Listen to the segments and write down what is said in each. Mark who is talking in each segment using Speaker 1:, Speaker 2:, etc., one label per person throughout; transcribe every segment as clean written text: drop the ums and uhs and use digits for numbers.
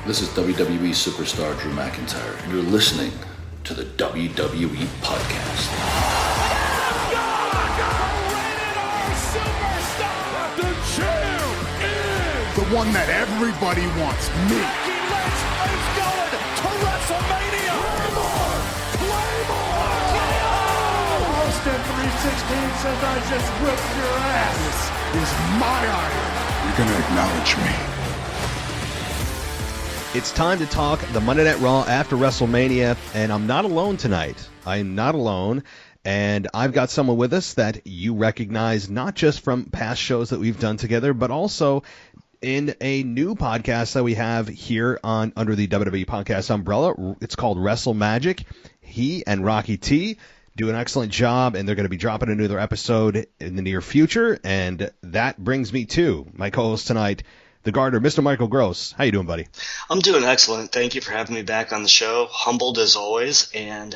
Speaker 1: This is WWE superstar Drew McIntyre, and you're listening to the WWE Podcast.
Speaker 2: The champ is the one that everybody wants, me. It's going to WrestleMania. Claymore! Austin 316 says I just whipped your ass. This is my iron. You're going to acknowledge me.
Speaker 3: It's time to talk the Monday Night Raw after WrestleMania, and I'm not alone tonight. I'm not alone, and I've got someone with us that you recognize not just from past shows that we've done together, but also in a new podcast that we have here on under the WWE Podcast umbrella. It's called Wrestle Magic. He and Rocky T do an excellent job, and they're going to be dropping another episode in the near future, and that brings me to my co-host tonight, the Garter, Mr. Michael Gross. How you doing, buddy?
Speaker 4: I'm doing excellent. Thank you for having me back on the show. Humbled as always. And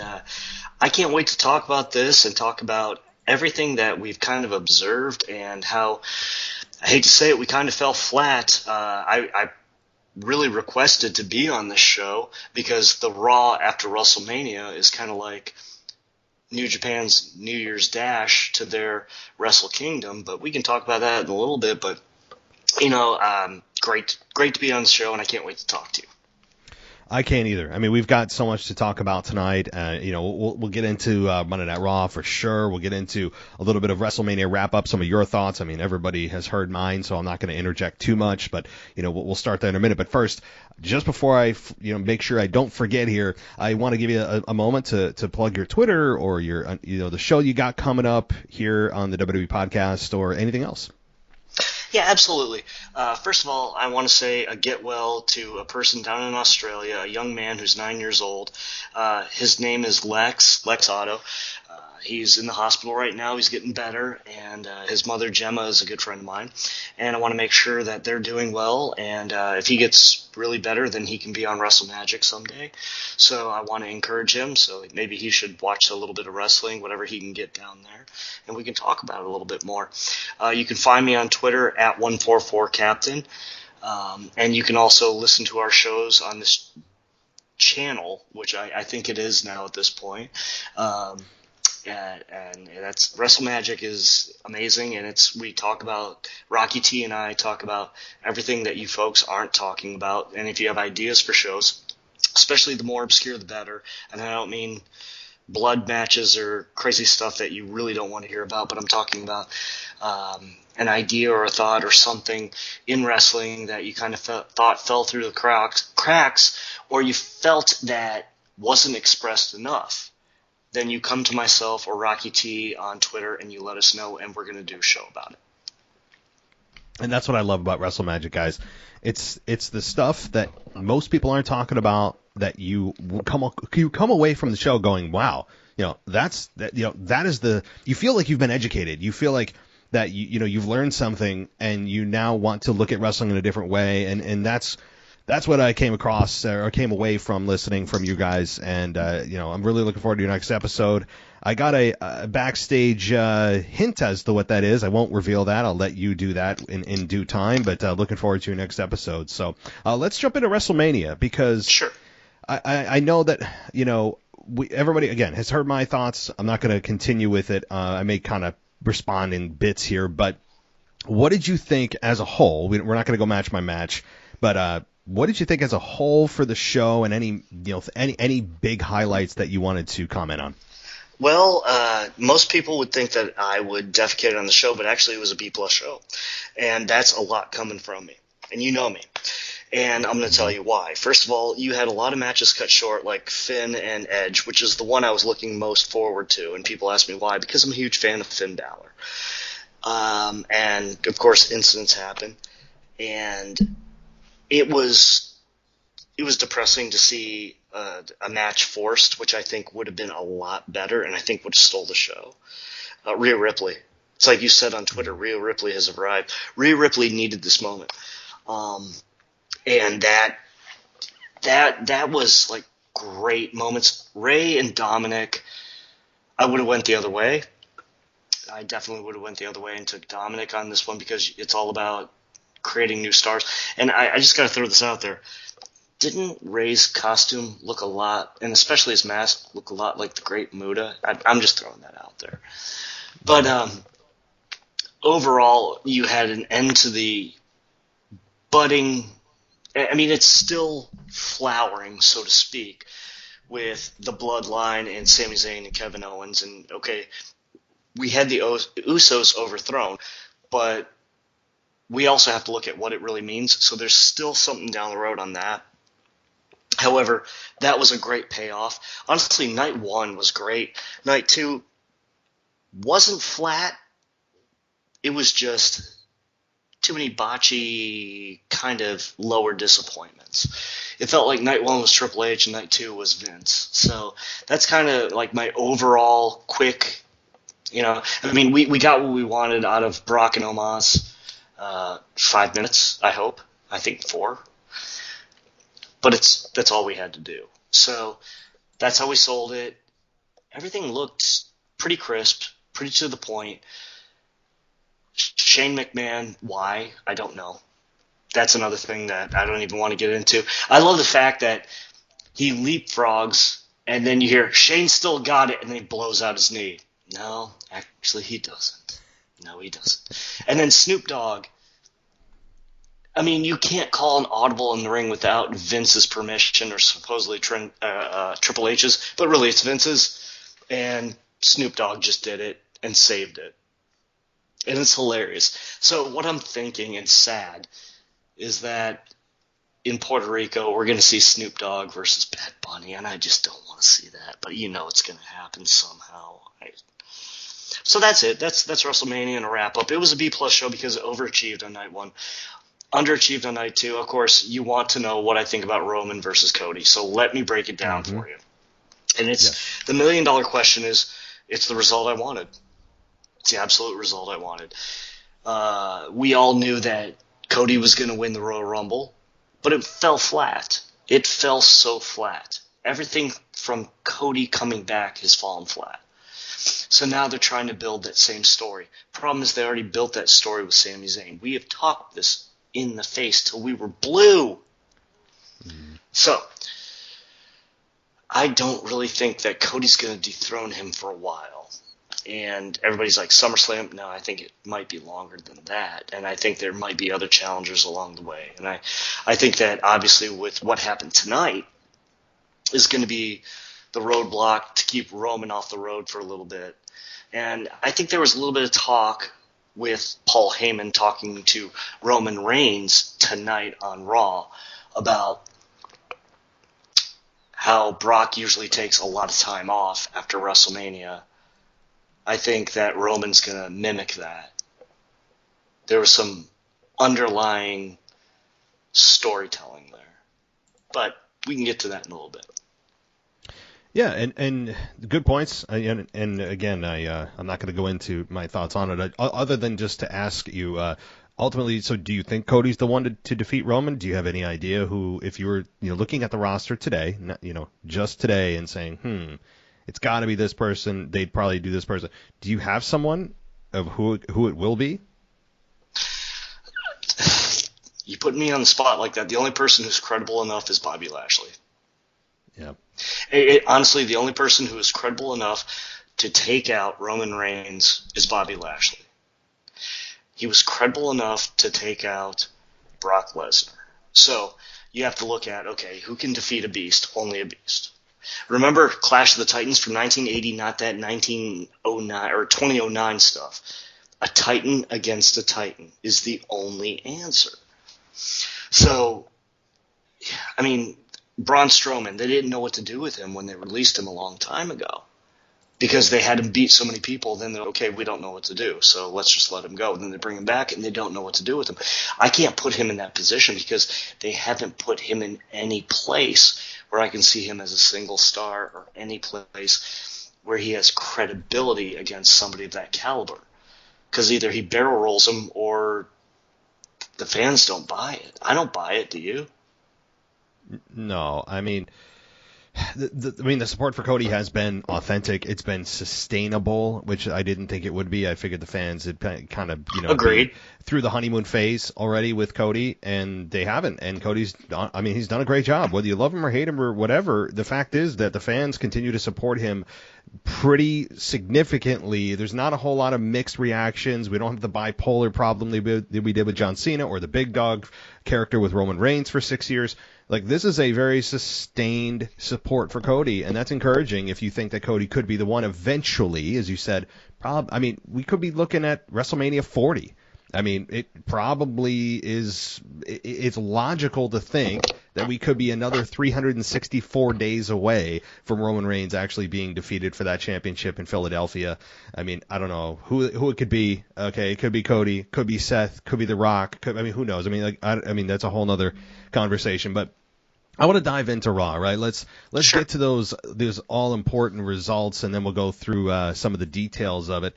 Speaker 4: I can't wait to talk about this and talk about everything that we've kind of observed and how, I hate to say it, we kind of fell flat. I really requested to be on this show because the Raw after WrestleMania is kind of like New Japan's New Year's Dash to their Wrestle Kingdom. But we can talk about that in a little bit. But great to be on the show, and I can't wait to talk to you.
Speaker 3: I can't either. I mean, we've got so much to talk about tonight. We'll get into Monday Night Raw for sure. We'll get into a little bit of WrestleMania wrap up, some of your thoughts. I mean, everybody has heard mine, so I'm not going to interject too much, but we'll start there in a minute. But first, just before I make sure I don't forget here, I want to give you a moment to plug your Twitter or your the show you got coming up here on the WWE Podcast or anything else.
Speaker 4: Yeah, absolutely. First of all, I want to say a get well to a person down in Australia, a young man who's 9 years old. His name is Lex Otto. He's in the hospital right now. He's getting better, and his mother, Gemma, is a good friend of mine. And I want to make sure that they're doing well, and if he gets really better, then he can be on Wrestle Magic someday. So I want to encourage him, so maybe he should watch a little bit of wrestling, whatever he can get down there, and we can talk about it a little bit more. You can find me on Twitter at 144captain, and you can also listen to our shows on this channel, which I think it is now at this point. And that's Wrestle Magic is amazing, and we talk about, Rocky T and I talk about everything that you folks aren't talking about, and if you have ideas for shows, especially the more obscure the better, and I don't mean blood matches or crazy stuff that you really don't want to hear about, but I'm talking about an idea or a thought or something in wrestling that you kind of thought fell through the cracks, or you felt that wasn't expressed enough. Then you come to myself or Rocky T on Twitter and you let us know, and we're going to do a show about it.
Speaker 3: And that's what I love about Wrestle Magic, guys. It's the stuff that most people aren't talking about, that you come away from the show going, wow, that is you feel like you've been educated. You feel like that you've learned something, and you now want to look at wrestling in a different way, and that's what I came across or came away from listening from you guys, and I'm really looking forward to your next episode. I got a backstage hint as to what that is. I won't reveal that. I'll let you do that in due time, but looking forward to your next episode. So let's jump into WrestleMania, because
Speaker 4: sure.
Speaker 3: I know that everybody again has heard my thoughts. I'm not going to continue with it. I may kind of respond in bits here, but what did you think as a whole? We're not going to go match by match, but what did you think as a whole for the show, and any big highlights that you wanted to comment on?
Speaker 4: Well, most people would think that I would defecate on the show, but actually it was a B+ show, and that's a lot coming from me, and you know me, and I'm going to tell you why. First of all, you had a lot of matches cut short, like Finn and Edge, which is the one I was looking most forward to, and people ask me why, because I'm a huge fan of Finn Balor, and of course incidents happen, and it was depressing to see a match forced, which I think would have been a lot better, and I think would have stole the show. Rhea Ripley. It's like you said on Twitter, Rhea Ripley has arrived. Rhea Ripley needed this moment. And that was like great moments. Ray and Dominic, I would have went the other way. I definitely would have went the other way and took Dominic on this one, because it's all about creating new stars. And I just got to throw this out there. didn't Ray's costume look a lot, and especially his mask, look a lot like the Great Muta? I'm just throwing that out there. But overall, you had an end to the budding. I mean, it's still flowering, so to speak, with the Bloodline and Sami Zayn and Kevin Owens. And, okay, we had the Usos overthrown, but we also have to look at what it really means. So there's still something down the road on that. However, that was a great payoff. Honestly, night 1 was great. Night 2 wasn't flat. It was just too many botchy kind of lower disappointments. It felt like night 1 was Triple H and night 2 was Vince. So that's kind of like my overall quick, I mean, we got what we wanted out of Brock and Omos. 5 minutes, I hope. I think 4. But that's all we had to do. So that's how we sold it. Everything looked pretty crisp, pretty to the point. Shane McMahon, why? I don't know. That's another thing that I don't even want to get into. I love the fact that he leapfrogs, and then you hear, Shane still got it, and then he blows out his knee. No, actually he doesn't. No, he doesn't. And then Snoop Dogg. I mean, you can't call an audible in the ring without Vince's permission or supposedly Triple H's, but really it's Vince's, and Snoop Dogg just did it and saved it. And it's hilarious. So what I'm thinking, and sad, is that in Puerto Rico we're going to see Snoop Dogg versus Bad Bunny, and I just don't want to see that, but it's going to happen somehow. So that's it. That's WrestleMania and a wrap-up. It was a B-plus show because it overachieved on night 1. Underachieved on night 2. Of course, you want to know what I think about Roman versus Cody, so let me break it down for you. And the $1 million question is, it's the result I wanted. It's the absolute result I wanted. We all knew that Cody was going to win the Royal Rumble, but it fell flat. It fell so flat. Everything from Cody coming back has fallen flat. So now they're trying to build that same story. Problem is they already built that story with Sami Zayn. We have talked this in the face till we were blue. So I don't really think that Cody's going to dethrone him for a while. And everybody's like, SummerSlam? No, I think it might be longer than that. And I think there might be other challengers along the way. And I think that obviously with what happened tonight is going to be the roadblock to keep Roman off the road for a little bit. And I think there was a little bit of talk with Paul Heyman talking to Roman Reigns tonight on Raw about how Brock usually takes a lot of time off after WrestleMania. I think that Roman's going to mimic that. There was some underlying storytelling there. But we can get to that in a little bit.
Speaker 3: Yeah, and good points. And again, I'm not going to go into my thoughts on it, other than just to ask you, ultimately, so do you think Cody's the one to defeat Roman? Do you have any idea who, if you were looking at the roster today, just today, and saying, it's got to be this person, they'd probably do this person. Do you have someone of who it will be?
Speaker 4: You put me on the spot like that. The only person who's credible enough is Bobby Lashley.
Speaker 3: Yeah.
Speaker 4: Honestly, the only person who is credible enough to take out Roman Reigns is Bobby Lashley. He was credible enough to take out Brock Lesnar. So you have to look at, okay, who can defeat a beast? Only a beast. Remember Clash of the Titans from 1980, not that 1909 or 2009 stuff. A Titan against a Titan is the only answer. So, I mean, Braun Strowman, they didn't know what to do with him when they released him a long time ago because they had him beat so many people. Then they're, okay, we don't know what to do, so let's just let him go. And then they bring him back, and they don't know what to do with him. I can't put him in that position because they haven't put him in any place where I can see him as a single star or any place where he has credibility against somebody of that caliber. Because either he barrel rolls him or the fans don't buy it. I don't buy it, do you?
Speaker 3: No, I mean, the support for Cody has been authentic. It's been sustainable, which I didn't think it would be. I figured the fans had kind of,
Speaker 4: agreed,
Speaker 3: through the honeymoon phase already with Cody, and they haven't. And Cody's, he's done a great job. Whether you love him or hate him or whatever, the fact is that the fans continue to support him pretty significantly. There's not a whole lot of mixed reactions. We don't have the bipolar problem that we did with John Cena or the big dog character with Roman Reigns for 6 years. Like, this is a very sustained support for Cody, and that's encouraging if you think that Cody could be the one eventually, as you said. We could be looking at WrestleMania 40. It probably is. It's logical to think that we could be another 364 days away from Roman Reigns actually being defeated for that championship in Philadelphia. I don't know who it could be. Okay, it could be Cody, could be Seth, could be The Rock. Who knows? That's a whole nother conversation. But I want to dive into Raw, right? Let's
Speaker 4: Sure.
Speaker 3: get to those all important results, and then we'll go through some of the details of it.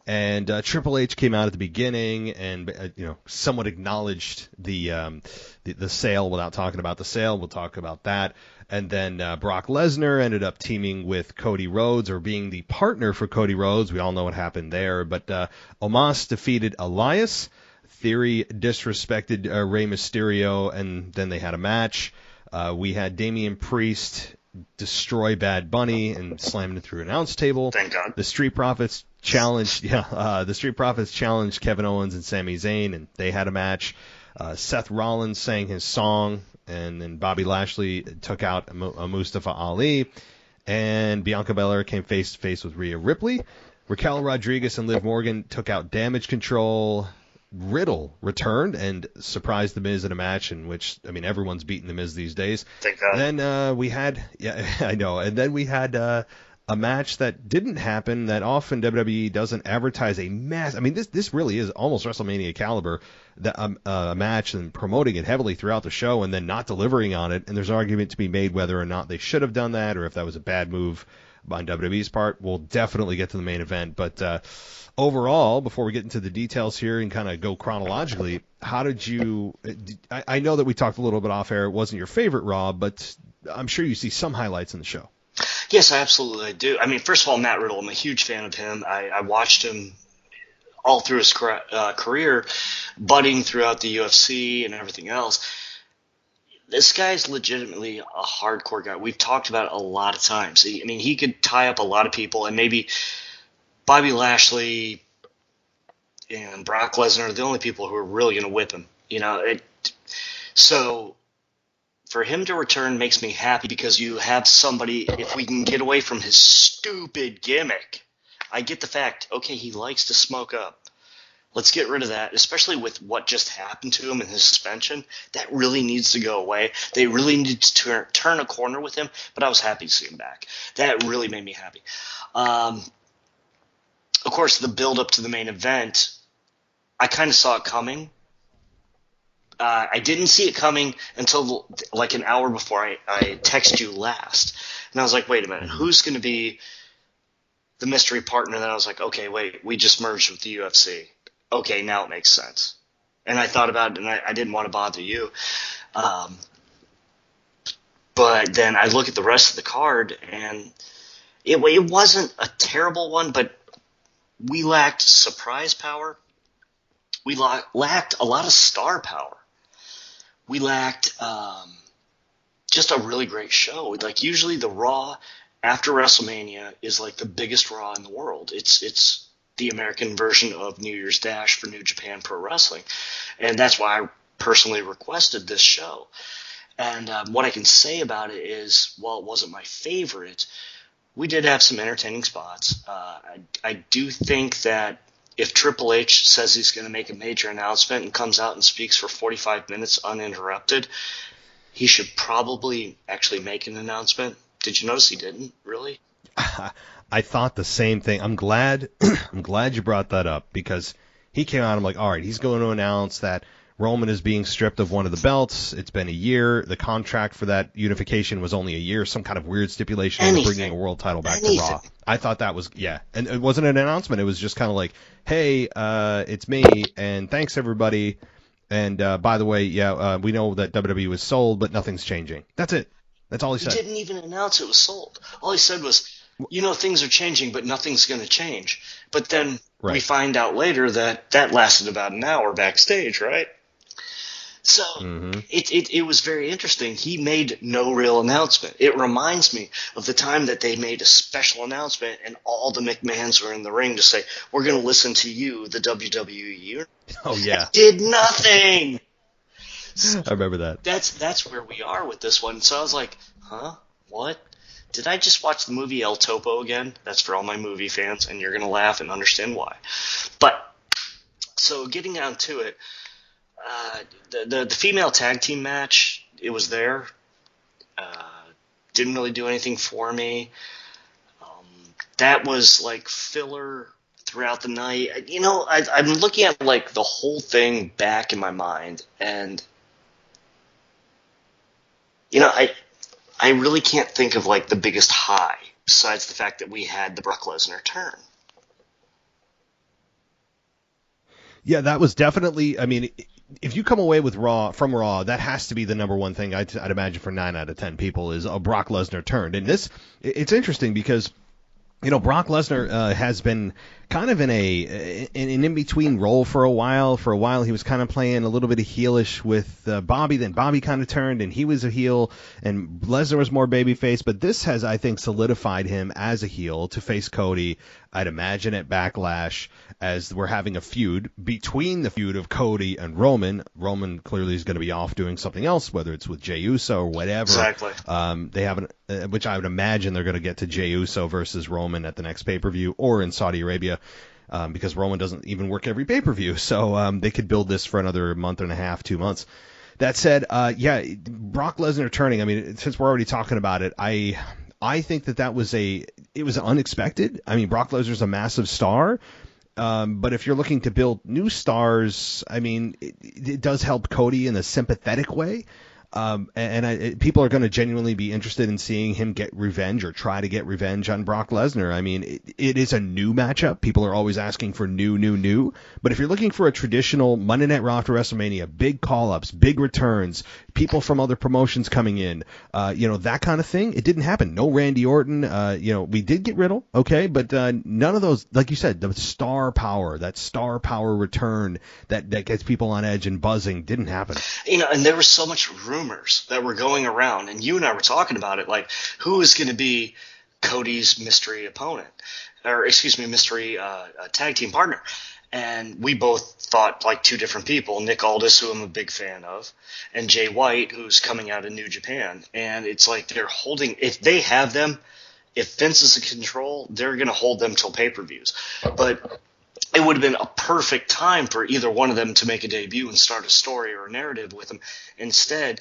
Speaker 3: And Triple H came out at the beginning and somewhat acknowledged the sale without talking about the sale. We'll talk about that. And then Brock Lesnar ended up teaming with Cody Rhodes, or being the partner for Cody Rhodes. We all know what happened there. But Omos defeated Elias. Theory disrespected Rey Mysterio, and then they had a match. We had Damien Priest destroy Bad Bunny and slam him through an announce table.
Speaker 4: Thank God.
Speaker 3: The Street Profits challenged Kevin Owens and Sami Zayn, and they had a match. Seth Rollins sang his song, and then Bobby Lashley took out Mustafa Ali, and Bianca Belair came face to face with Rhea Ripley. Raquel Rodriguez and Liv Morgan took out Damage Control. Riddle returned and surprised The Miz in a match in which, everyone's beating The Miz these days.
Speaker 4: Thank God.
Speaker 3: Then we had, I know, and then we had a match that didn't happen, that often WWE doesn't advertise a mass. This really is almost WrestleMania caliber, a match, and promoting it heavily throughout the show and then not delivering on it. And there's an argument to be made whether or not they should have done that, or if that was a bad move on WWE's part. We'll definitely get to the main event, but overall, before we get into the details here and kind of go chronologically, how did you? I know that we talked a little bit off air. It wasn't your favorite Raw, but I'm sure you see some highlights in the show.
Speaker 4: Yes, I absolutely do. First of all, Matt Riddle, I'm a huge fan of him. I watched him all through his career, budding throughout the UFC and everything else. This guy's legitimately a hardcore guy. We've talked about it a lot of times. He could tie up a lot of people, and maybe Bobby Lashley and Brock Lesnar are the only people who are really going to whip him. So for him to return makes me happy, because you have somebody, if we can get away from his stupid gimmick. I get the fact, okay, he likes to smoke up. Let's get rid of that, especially with what just happened to him in his suspension. That really needs to go away. They really need to turn a corner with him, but I was happy to see him back. That really made me happy. Of course, the build-up to the main event, I kind of saw it coming. I didn't see it coming until like an hour before I texted you last. And I was like, wait a minute, who's going to be the mystery partner? And then I was like, okay, wait, we just merged with the UFC. Okay, now it makes sense. And I thought about it, and I didn't want to bother you. But then I look at the rest of the card, and it wasn't a terrible one, but we lacked surprise power. We lacked a lot of star power. We lacked just a really great show. Like, usually the Raw after WrestleMania is like the biggest Raw in the world. It's the American version of New Year's Dash for New Japan Pro Wrestling. And that's why I personally requested this show. And what I can say about it is, while it wasn't my favorite, we did have some entertaining spots. I do think that if Triple H says he's going to make a major announcement and comes out and speaks for 45 minutes uninterrupted, he should probably actually make an announcement. Did you notice he didn't, really?
Speaker 3: I thought the same thing. I'm glad you brought that up, because he came out, I'm like, all right, he's going to announce that Roman is being stripped of one of the belts. It's been a year. The contract for that unification was only a year. Some kind of weird stipulation on bringing a world title back to Raw. I thought that was, yeah. And it wasn't an announcement. It was just kind of like, hey, it's me, and thanks, everybody. And by the way, we know that WWE was sold, but nothing's changing. That's it. That's all he said.
Speaker 4: He didn't even announce it was sold. All he said was, things are changing, but nothing's going to change. But then we find out later that lasted about an hour backstage, right? So it was very interesting. He made no real announcement. It reminds me of the time that they made a special announcement and all the McMahons were in the ring to say, we're going to listen to you, the WWE.
Speaker 3: Oh, yeah.
Speaker 4: It did nothing.
Speaker 3: I remember that.
Speaker 4: That's where we are with this one. So I was like, huh? What? Did I just watch the movie El Topo again? That's for all my movie fans, and you're going to laugh and understand why. But, so getting down to it, the female tag team match, it was there. Didn't really do anything for me. That was like filler throughout the night. I'm looking at like the whole thing back in my mind, and I really can't think of like the biggest high besides the fact that we had the Brock Lesnar turn.
Speaker 3: Yeah, that was definitely. I mean, if you come away with from Raw, that has to be the number one thing I'd imagine for 9 out of 10 people is a Brock Lesnar turn. And it's interesting because Brock Lesnar has been kind of in an in-between role for a while. For a while, he was kind of playing a little bit of heelish with Bobby. Then Bobby kind of turned, and he was a heel, and Lesnar was more babyface. But this has, I think, solidified him as a heel to face Cody. I'd imagine at Backlash, as we're having a feud between the feud of Cody and Roman. Roman clearly is going to be off doing something else, whether it's with Jey Uso or whatever.
Speaker 4: Exactly.
Speaker 3: They haven't, which I would imagine they're going to get to Jey Uso versus Roman at the next pay-per-view or in Saudi Arabia. Because Roman doesn't even work every pay-per-view. So they could build this for another month and a half, 2 months. That said, Brock Lesnar turning, I mean, since we're already talking about it, I think that was unexpected. I mean, Brock Lesnar's a massive star. But if you're looking to build new stars, I mean, it does help Cody in a sympathetic way. People are going to genuinely be interested in seeing him get revenge or try to get revenge on Brock Lesnar. I mean, it is a new matchup. People are always asking for new. But if you're looking for a traditional Monday Night Raw after WrestleMania, big call-ups, big returns, people from other promotions coming in, that kind of thing, it didn't happen. No Randy Orton. We did get Riddle, okay, but none of those, like you said, that star power return that gets people on edge and buzzing didn't happen.
Speaker 4: And there was so much rumors that were going around, and you and I were talking about it, like who is going to be Cody's mystery opponent, mystery tag team partner. And we both thought like two different people, Nick Aldis, who I'm a big fan of, and Jay White, who's coming out of New Japan. And it's like they're holding, if they have them, if Vince is in control, they're going to hold them till pay-per-views. But it would have been a perfect time for either one of them to make a debut and start a story or a narrative with them. Instead,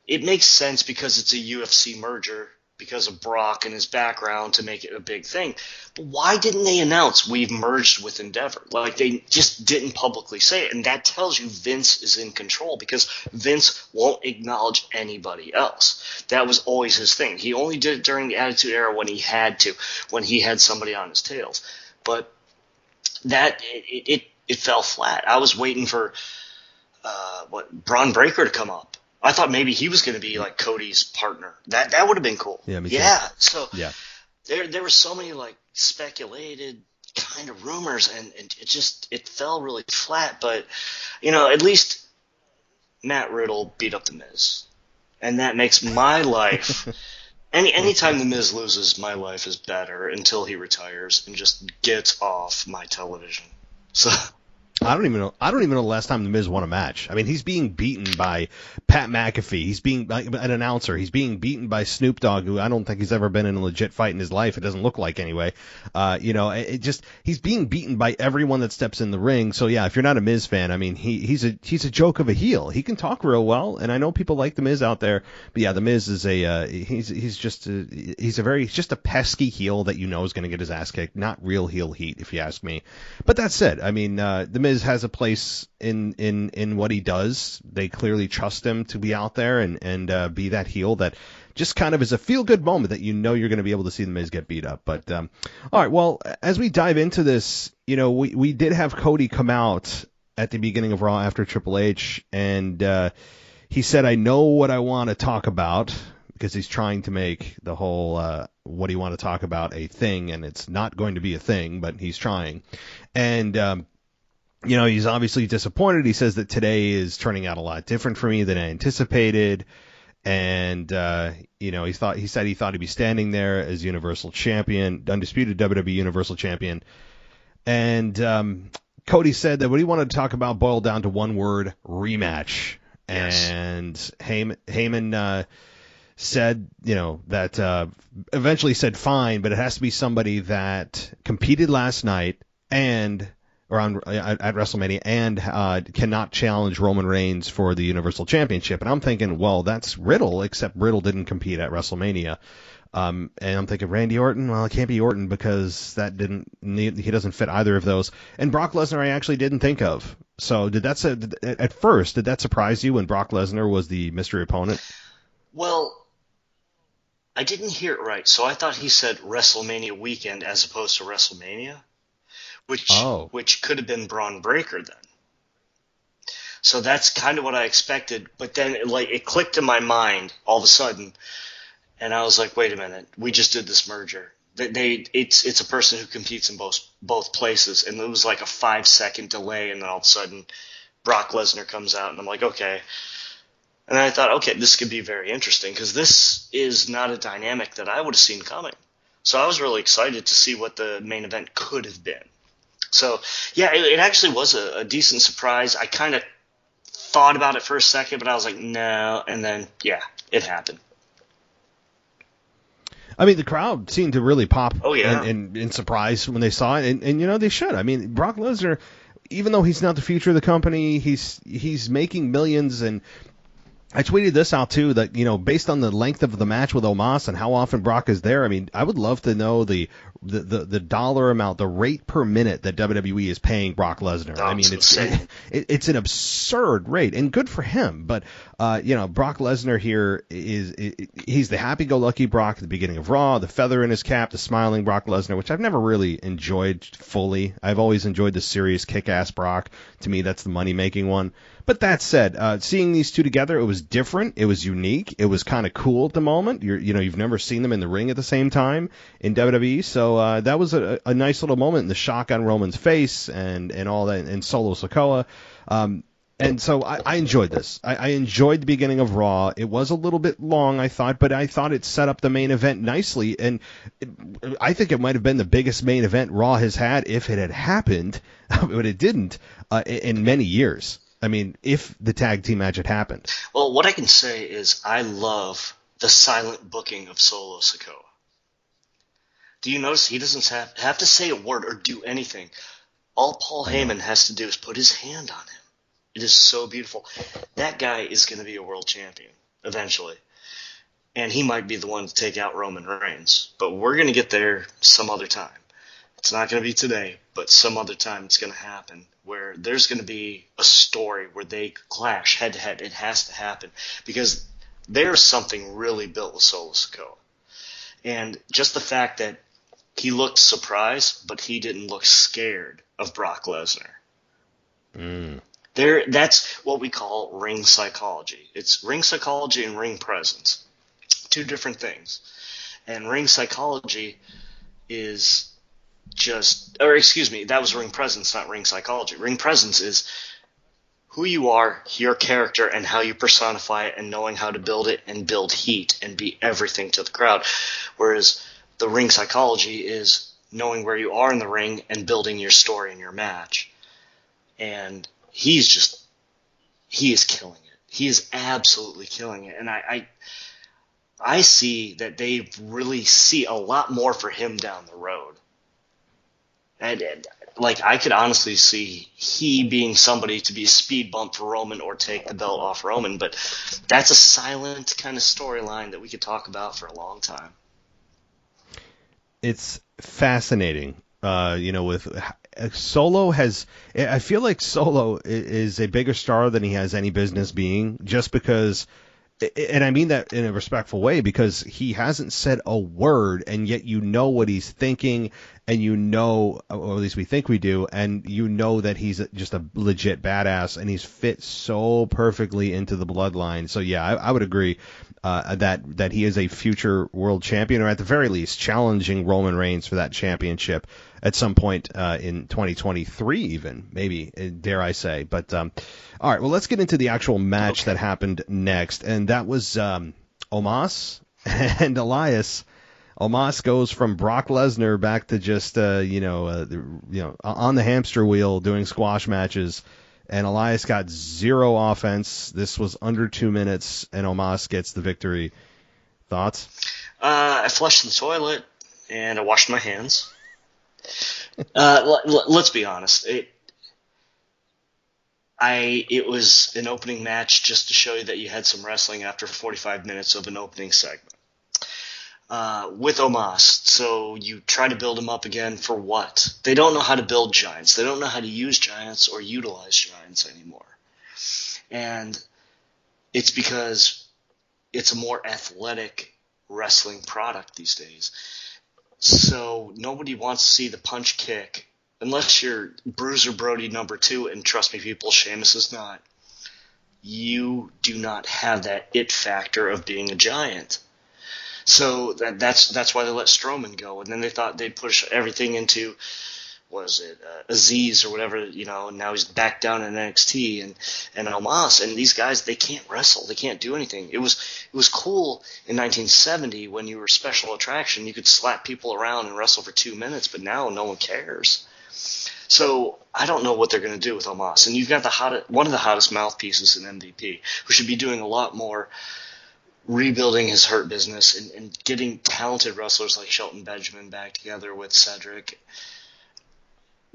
Speaker 4: it makes sense because it's a UFC merger, because of Brock and his background, to make it a big thing. But why didn't they announce we've merged with Endeavor? Like, they just didn't publicly say it. And that tells you Vince is in control, because Vince won't acknowledge anybody else. That was always his thing. He only did it during the Attitude Era when he had to, when he had somebody on his tails. But that it fell flat. I was waiting for Braun Breaker to come up. I thought maybe he was going to be like Cody's partner. That would have been cool.
Speaker 3: Yeah, me too.
Speaker 4: Yeah. So there were so many like speculated kind of rumors, and it fell really flat. But at least Matt Riddle beat up the Miz, and that makes my life. Anytime the Miz loses, my life is better until he retires and just gets off my television. So
Speaker 3: I don't even know the last time the Miz won a match. I mean, he's being beaten by Pat McAfee. He's being an announcer. He's being beaten by Snoop Dogg, who I don't think he's ever been in a legit fight in his life. It doesn't look like anyway. He's being beaten by everyone that steps in the ring. So yeah, if you're not a Miz fan, I mean, he's a joke of a heel. He can talk real well, and I know people like the Miz out there. But yeah, the Miz is he's just a pesky heel that is going to get his ass kicked. Not real heel heat, if you ask me. But that said, I mean, the Miz has a place in what he does. They clearly trust him to be out there and be that heel that just kind of is a feel-good moment that you're going to be able to see the Miz get beat up. But all right, well, as we dive into this, we did have Cody come out at the beginning of Raw after Triple H, and he said, "I know what I want to talk about," because he's trying to make the whole what do you want to talk about a thing, and it's not going to be a thing, but he's trying. And he's obviously disappointed. He says that today is turning out a lot different for me than I anticipated. And he said he thought he'd be standing there as Universal Champion, undisputed WWE Universal Champion. And Cody said that what he wanted to talk about boiled down to one word: rematch. Yes. And Heyman said, that eventually said fine, but it has to be somebody that competed last night at WrestleMania and cannot challenge Roman Reigns for the Universal Championship. And I'm thinking, well, that's Riddle, except Riddle didn't compete at WrestleMania. And I'm thinking Randy Orton. Well, it can't be Orton because he doesn't fit either of those. And Brock Lesnar, I actually didn't think of. So at first, did that surprise you when Brock Lesnar was the mystery opponent?
Speaker 4: Well, I didn't hear it right. So I thought he said WrestleMania weekend as opposed to WrestleMania, which could have been Braun Breaker then. So that's kind of what I expected. But then it clicked in my mind all of a sudden. And I was like, wait a minute, we just did this merger. It's a person who competes in both places, and it was like a 5-second delay, and then all of a sudden Brock Lesnar comes out, and I'm like, okay. And I thought, okay, this could be very interesting, because this is not a dynamic that I would have seen coming. So I was really excited to see what the main event could have been. So, yeah, it actually was a decent surprise. I kind of thought about it for a second, but I was like, no, and then, yeah, it happened.
Speaker 3: I mean, the crowd seemed to really pop in surprise when they saw it, and they should. I mean, Brock Lesnar, even though he's not the future of the company, he's making millions, and I tweeted this out too, that, based on the length of the match with Omos and how often Brock is there, I mean, I would love to know the dollar amount, the rate per minute that WWE is paying Brock Lesnar. I mean, it's an absurd rate, and good for him. But Brock Lesnar here he's the happy-go-lucky Brock at the beginning of Raw, the feather in his cap, the smiling Brock Lesnar, which I've never really enjoyed fully. I've always enjoyed the serious kick-ass Brock. To me, that's the money-making one. But that said, seeing these two together, it was different. It was unique. It was kind of cool at the moment. You've never seen them in the ring at the same time in WWE. So that was a nice little moment. And the shock on Roman's face and all that, and Solo Sikoa. And so I enjoyed this. I enjoyed the beginning of Raw. It was a little bit long, I thought, but I thought it set up the main event nicely. And I think it might have been the biggest main event Raw has had if it had happened, but it didn't, in many years. I mean, if the tag team match had happened.
Speaker 4: Well, what I can say is I love the silent booking of Solo Sikoa. Do you notice he doesn't have to say a word or do anything? All Paul Heyman has to do is put his hand on him. It is so beautiful. That guy is going to be a world champion eventually. And he might be the one to take out Roman Reigns. But we're going to get there some other time. It's not going to be today, but some other time it's going to happen, where there's going to be a story where they clash head to head. It has to happen because there's something really built with Solo Sikoa. And just the fact that he looked surprised, but he didn't look scared of Brock Lesnar. That's what we call ring psychology. It's ring psychology and ring presence. Two different things. And ring psychology is that was ring presence, not ring psychology. Ring presence is who you are, your character, and how you personify it, and knowing how to build it and build heat and be everything to the crowd. Whereas the ring psychology is knowing where you are in the ring and building your story and your match. And he is killing it. He is absolutely killing it. And I see that they really see a lot more for him down the road. And I could honestly see he being somebody to be a speed bump for Roman or take the belt off Roman, but that's a silent kind of storyline that we could talk about for a long time.
Speaker 3: It's fascinating, with Solo I feel like Solo is a bigger star than he has any business being, just because, and I mean that in a respectful way, because he hasn't said a word, and yet what he's thinking, and you know, or at least we think we do, and you know that he's just a legit badass, and he's fit so perfectly into the bloodline. So yeah, I would agree that he is a future world champion, or at the very least challenging Roman Reigns for that championship at some point in 2023, even maybe, dare I say. But all right, well, let's get into the actual match that happened next, and that was Omos and Elias. Omos goes from Brock Lesnar back to just on the hamster wheel doing squash matches, and Elias got zero offense. This was under 2 minutes, and Omos gets the victory. Thoughts?
Speaker 4: I flushed the toilet and I washed my hands. Let's be honest. It was an opening match just to show you that you had some wrestling after 45 minutes of an opening segment. With Omos, so you try to build him up again for what? They don't know how to build giants. They don't know how to use giants or utilize giants anymore. And it's because it's a more athletic wrestling product these days. So nobody wants to see the punch kick unless you're Bruiser Brody number 2, and trust me, people, Sheamus is not. You do not have that it factor of being a giant. So that's why they let Strowman go, and then they thought they'd push everything into, Aziz or whatever, and now he's back down in NXT, and Omos, and these guys, they can't wrestle, they can't do anything. It was cool in 1970 when you were special attraction, you could slap people around and wrestle for 2 minutes, but now no one cares. So I don't know what they're going to do with Omos, and you've got one of the hottest mouthpieces in MVP, who should be doing a lot more rebuilding his hurt business and getting talented wrestlers like Shelton Benjamin back together with Cedric.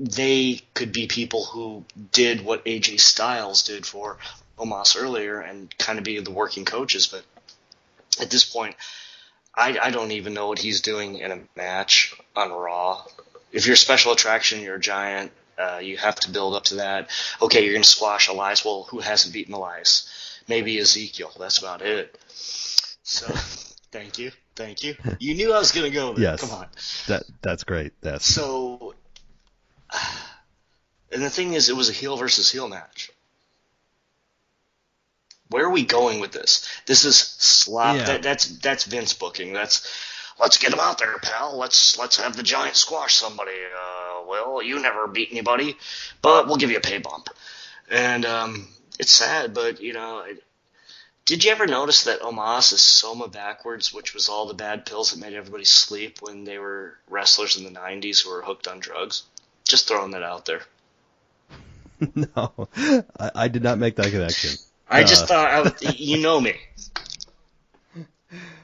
Speaker 4: They could be people who did what AJ Styles did for Omos earlier and kind of be the working coaches. But at this point, I don't even know what he's doing in a match on Raw. If you're a special attraction, you're a giant, you have to build up to that. Okay, you're going to squash Elias. Well, who hasn't beaten Elias? Maybe Ezekiel. That's about it. So, thank you. You knew I was going to go there.
Speaker 3: Yes.
Speaker 4: Come on.
Speaker 3: That's great. Yes.
Speaker 4: So, and the thing is, it was a heel versus heel match. Where are we going with this? This is slop.
Speaker 3: Yeah.
Speaker 4: That's Vince booking. Let's get him out there, pal. Let's have the giant squash somebody. Well, you never beat anybody, but we'll give you a pay bump. And it's sad, but did you ever notice that Omos is Soma backwards, which was all the bad pills that made everybody sleep when they were wrestlers in the 90s who were hooked on drugs? Just throwing that out there.
Speaker 3: No, I did not make that connection.
Speaker 4: I just thought, you know me.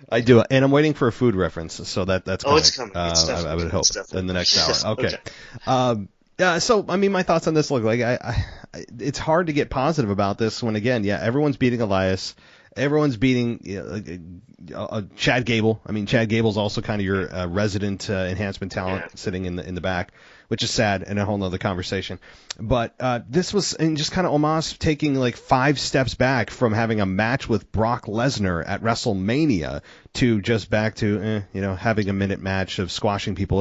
Speaker 3: I do, and I'm waiting for a food reference, so that's coming.
Speaker 4: It's coming. It's
Speaker 3: I would hope in the next hour. Okay.
Speaker 4: Okay.
Speaker 3: So I mean, my thoughts on this look like it's hard to get positive about this when, again, everyone's beating Elias, everyone's beating Chad Gable. I mean, Chad Gable's also kind of your resident enhancement talent sitting in the back, which is sad and a whole nother conversation. But this was just kind of Omos taking like 5 steps back from having a match with Brock Lesnar at WrestleMania to just back to having a minute match of squashing people.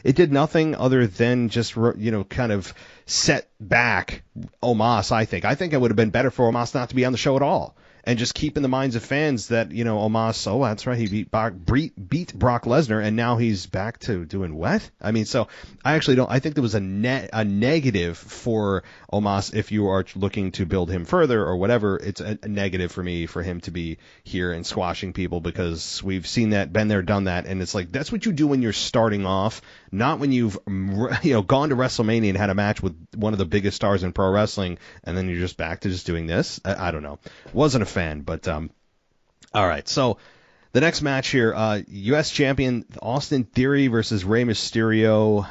Speaker 3: It did nothing other than just kind of set back Omos. I think it would have been better for Omos not to be on the show at all, and just keep in the minds of fans that, Omos, that's right, he beat Brock Lesnar, and now he's back to doing what? I mean, so I think there was a negative for Omos if you are looking to build him further or whatever. It's a negative for me for him to be here and squashing people, because we've seen that, been there, done that, and it's like, that's what you do when you're starting off, not when you've gone to WrestleMania and had a match with one of the biggest stars in pro wrestling, and then you're just back to just doing this. I don't know. Wasn't a fan, but all right. So the next match here, U.S. champion Austin Theory versus Rey Mysterio.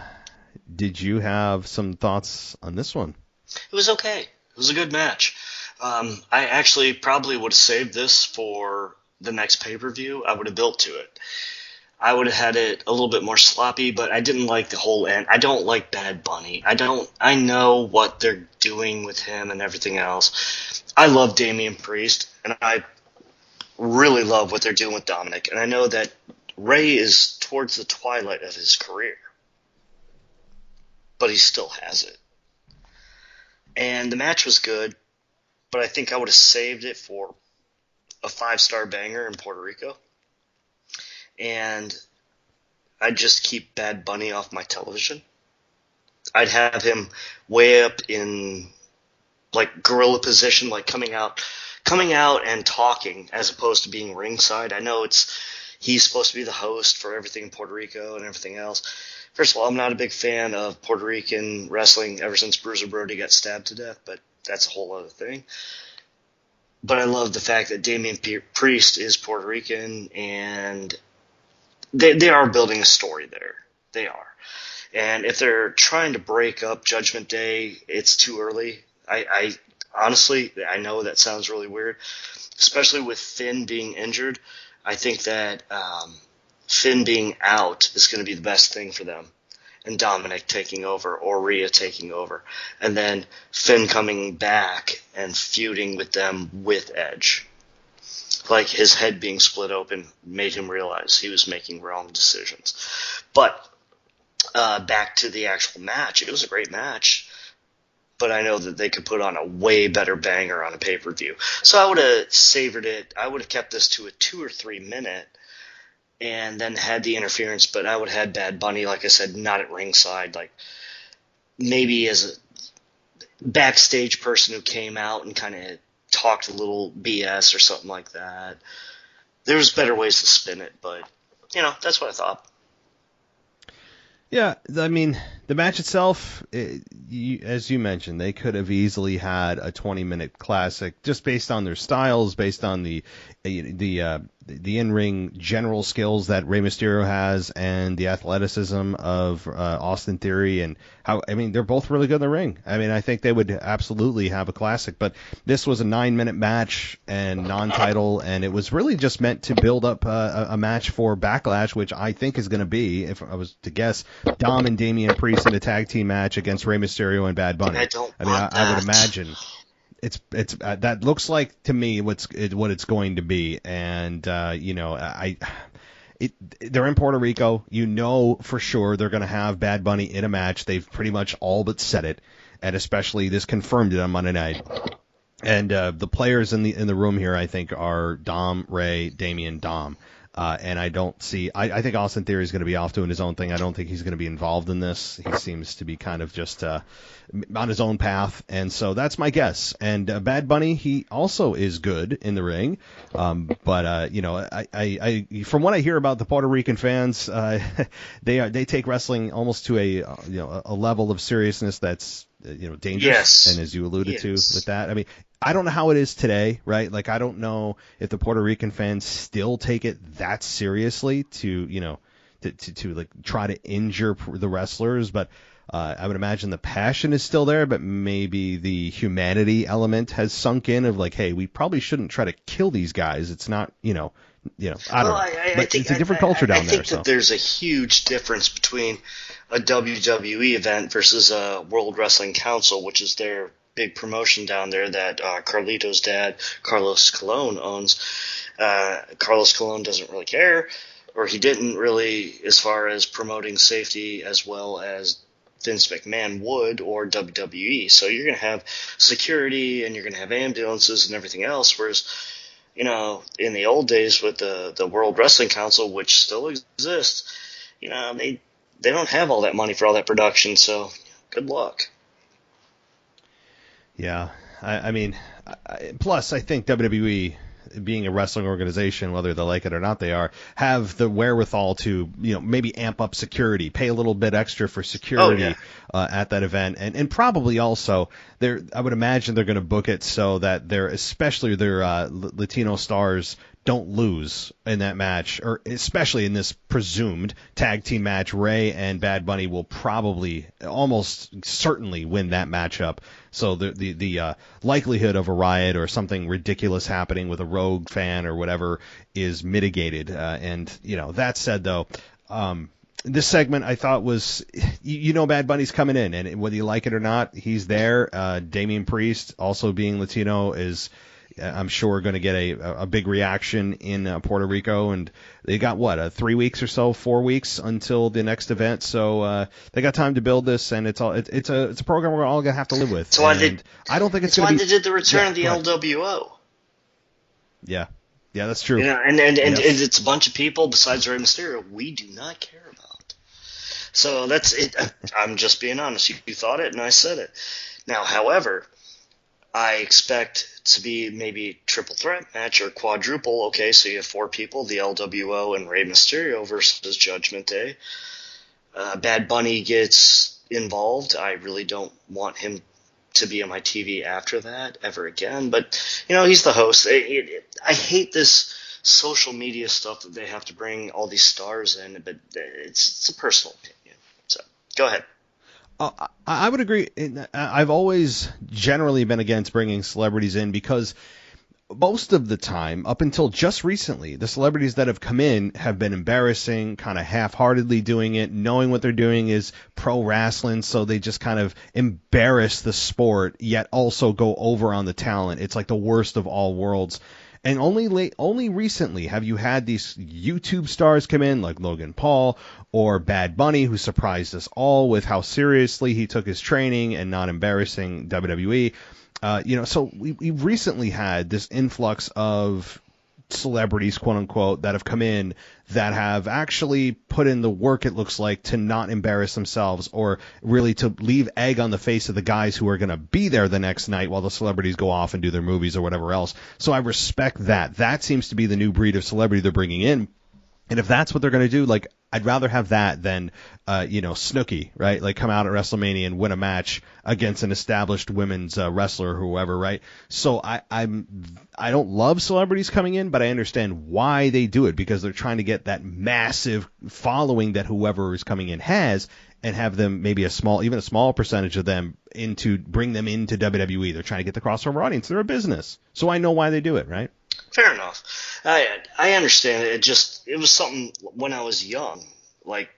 Speaker 3: Did you have some thoughts on this one?
Speaker 4: It was okay. It was a good match. I actually probably would have saved this for the next pay-per-view. I would have built to it. I would have had it a little bit more sloppy, but I didn't like the whole end. I don't like Bad Bunny. I know what they're doing with him and everything else. I love Damien Priest, and I really love what they're doing with Dominic. And I know that Ray is towards the twilight of his career. but he still has it. And the match was good, but I think I would have saved it for a 5-star banger in Puerto Rico. And I'd just keep Bad Bunny off my television. I'd have him way up in like gorilla position, like coming out and talking as opposed to being ringside. I know he's supposed to be the host for everything in Puerto Rico and everything else. First of all, I'm not a big fan of Puerto Rican wrestling ever since Bruiser Brody got stabbed to death, but that's a whole other thing. But I love the fact that Damien Priest is Puerto Rican, and they are building a story there. They are. And if they're trying to break up Judgment Day, it's too early. I honestly, I know that sounds really weird, especially with Finn being injured. I think that Finn being out is going to be the best thing for them, and Dominic taking over or Rhea taking over, and then Finn coming back and feuding with them with Edge. Like his head being split open made him realize he was making wrong decisions. But back to the actual match, it was a great match. But I know that they could put on a way better banger on a pay-per-view. So I would have savored it. I would have kept this to a 2 or 3 minute and then had the interference, but I would have had Bad Bunny, like I said, not at ringside, like maybe as a backstage person who came out and kind of talked a little BS or something like that. There's better ways to spin it, but, that's what I thought.
Speaker 3: Yeah, I mean, the match itself, as you mentioned, they could have easily had a 20-minute classic just based on their styles, based on the in-ring general skills that Rey Mysterio has and the athleticism of Austin Theory, and they're both really good in the ring. I mean, I think they would absolutely have a classic, but this was a 9-minute match and non-title, and it was really just meant to build up a match for Backlash, which I think is going to be, if I was to guess, Dom and Damien Priest in a tag team match against Rey Mysterio and Bad Bunny. I would imagine it's that looks like to me what it's going to be, and they're in Puerto Rico. For sure they're going to have Bad Bunny in a match. They've pretty much all but said it, and especially this confirmed it on Monday night. And the players in the room here, I think, are Dom, Rey, Damien, Dom. And I don't see. I think Austin Theory is going to be off doing his own thing. I don't think he's going to be involved in this. He seems to be kind of just on his own path, and so that's my guess. And Bad Bunny, he also is good in the ring, but I from what I hear about the Puerto Rican fans, they take wrestling almost to a level of seriousness that's dangerous.
Speaker 4: Yes.
Speaker 3: And as you alluded to with that, I mean, I don't know how it is today, right? Like, I don't know if the Puerto Rican fans still take it that seriously to like try to injure the wrestlers, but I would imagine the passion is still there, but maybe the humanity element has sunk in of like, hey, we probably shouldn't try to kill these guys. It's not, I don't know. But it's a different culture down there.
Speaker 4: I think that there's a huge difference between a WWE event versus a World Wrestling Council, which is their big promotion down there that Carlito's dad, Carlos Colon, owns. Carlos Colon doesn't really care, or he didn't really, as far as promoting safety as well as Vince McMahon would, or WWE. So you're going to have security and you're going to have ambulances and everything else, whereas, in the old days with the World Wrestling Council, which still exists, they don't have all that money for all that production, so good luck.
Speaker 3: Yeah, I mean, plus I think WWE, being a wrestling organization, whether they like it or not, they have the wherewithal to, maybe amp up security, pay a little bit extra for security at that event, and probably also I would imagine they're going to book it so that especially their Latino stars don't lose in that match, or especially in this presumed tag team match. Rey and Bad Bunny will probably almost certainly win that matchup. So the likelihood of a riot or something ridiculous happening with a rogue fan or whatever is mitigated. And that said, though, this segment I thought was, Bad Bunny's coming in, and whether you like it or not, he's there. Damien Priest, also being Latino, is I'm sure going to get a big reaction in Puerto Rico, and they got 3 weeks or so, 4 weeks until the next event, so they got time to build this, and it's a program we're all gonna have to live with.
Speaker 4: So I don't think
Speaker 3: it's gonna be.
Speaker 4: They did the return of the LWO.
Speaker 3: Yeah, that's true.
Speaker 4: And it's a bunch of people besides Rey Mysterio we do not care about. So that's it. I'm just being honest. You thought it, and I said it. Now, however, I expect it to be maybe triple threat match or quadruple. Okay, so you have 4 people, the LWO and Rey Mysterio versus Judgment Day. Bad Bunny gets involved. I really don't want him to be on my TV after that ever again. But, he's the host. I hate this social media stuff that they have to bring all these stars in, but it's a personal opinion. So, go ahead.
Speaker 3: I would agree. I've always generally been against bringing celebrities in because most of the time, up until just recently, the celebrities that have come in have been embarrassing, kind of half-heartedly doing it, knowing what they're doing is pro wrestling, so they just kind of embarrass the sport, yet also go over on the talent. It's like the worst of all worlds. And only recently have you had these YouTube stars come in, like Logan Paul or Bad Bunny, who surprised us all with how seriously he took his training and not embarrassing WWE. So we've recently had this influx of celebrities, quote unquote, that have come in that have actually put in the work, it looks like, to not embarrass themselves or really to leave egg on the face of the guys who are going to be there the next night while the celebrities go off and do their movies or whatever else. So I respect that. That seems to be the new breed of celebrity they're bringing in. And if that's what they're going to do, like, I'd rather have that than, Snooki, right? Like, come out at WrestleMania and win a match against an established women's wrestler or whoever, right? So I don't love celebrities coming in, but I understand why they do it, because they're trying to get that massive following that whoever is coming in has, and have them maybe even a small percentage of them bring them into WWE. They're trying to get the crossover audience. They're a business, so I know why they do it, right?
Speaker 4: Fair enough. I understand it. It was something when I was young, like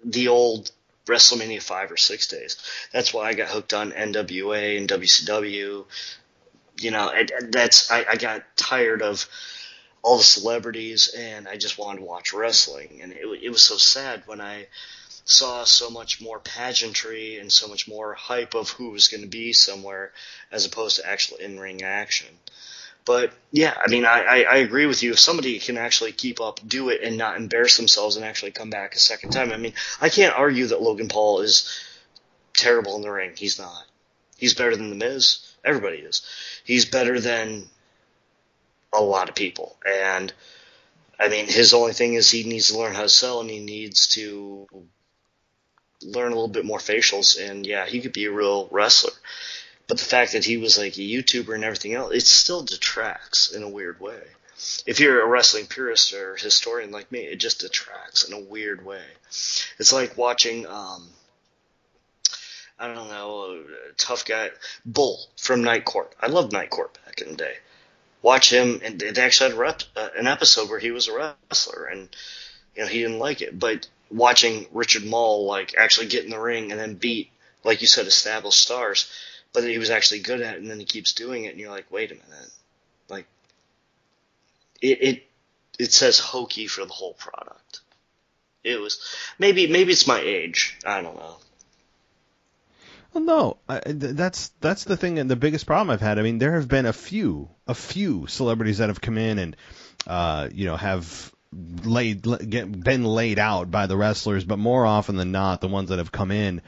Speaker 4: the old WrestleMania 5 or 6 days. That's why I got hooked on NWA and WCW. I got tired of all the celebrities, and I just wanted to watch wrestling. And it was so sad when I saw so much more pageantry and so much more hype of who was going to be somewhere as opposed to actual in-ring action. But, yeah, I agree with you. If somebody can actually keep up, do it, and not embarrass themselves and actually come back a second time. I can't argue that Logan Paul is terrible in the ring. He's not. He's better than The Miz. Everybody is. He's better than a lot of people. And, his only thing is he needs to learn how to sell, and he needs to learn a little bit more facials. And, yeah, he could be a real wrestler. But the fact that he was like a YouTuber and everything else, it still detracts in a weird way. If you're a wrestling purist or historian like me, it just detracts in a weird way. It's like watching, a tough guy, Bull from Night Court. I loved Night Court back in the day. Watch him, and they actually had an episode where he was a wrestler, and he didn't like it. But watching Richard Mall actually get in the ring and then beat, like you said, established stars, but he was actually good at it, and then he keeps doing it, and you're like, wait a minute. It says hokey for the whole product. It was maybe it's my age. I don't know.
Speaker 3: Well, no, that's the thing, and the biggest problem I've had. There have been a few celebrities that have come in and have been laid out by the wrestlers, but more often than not, the ones that have come in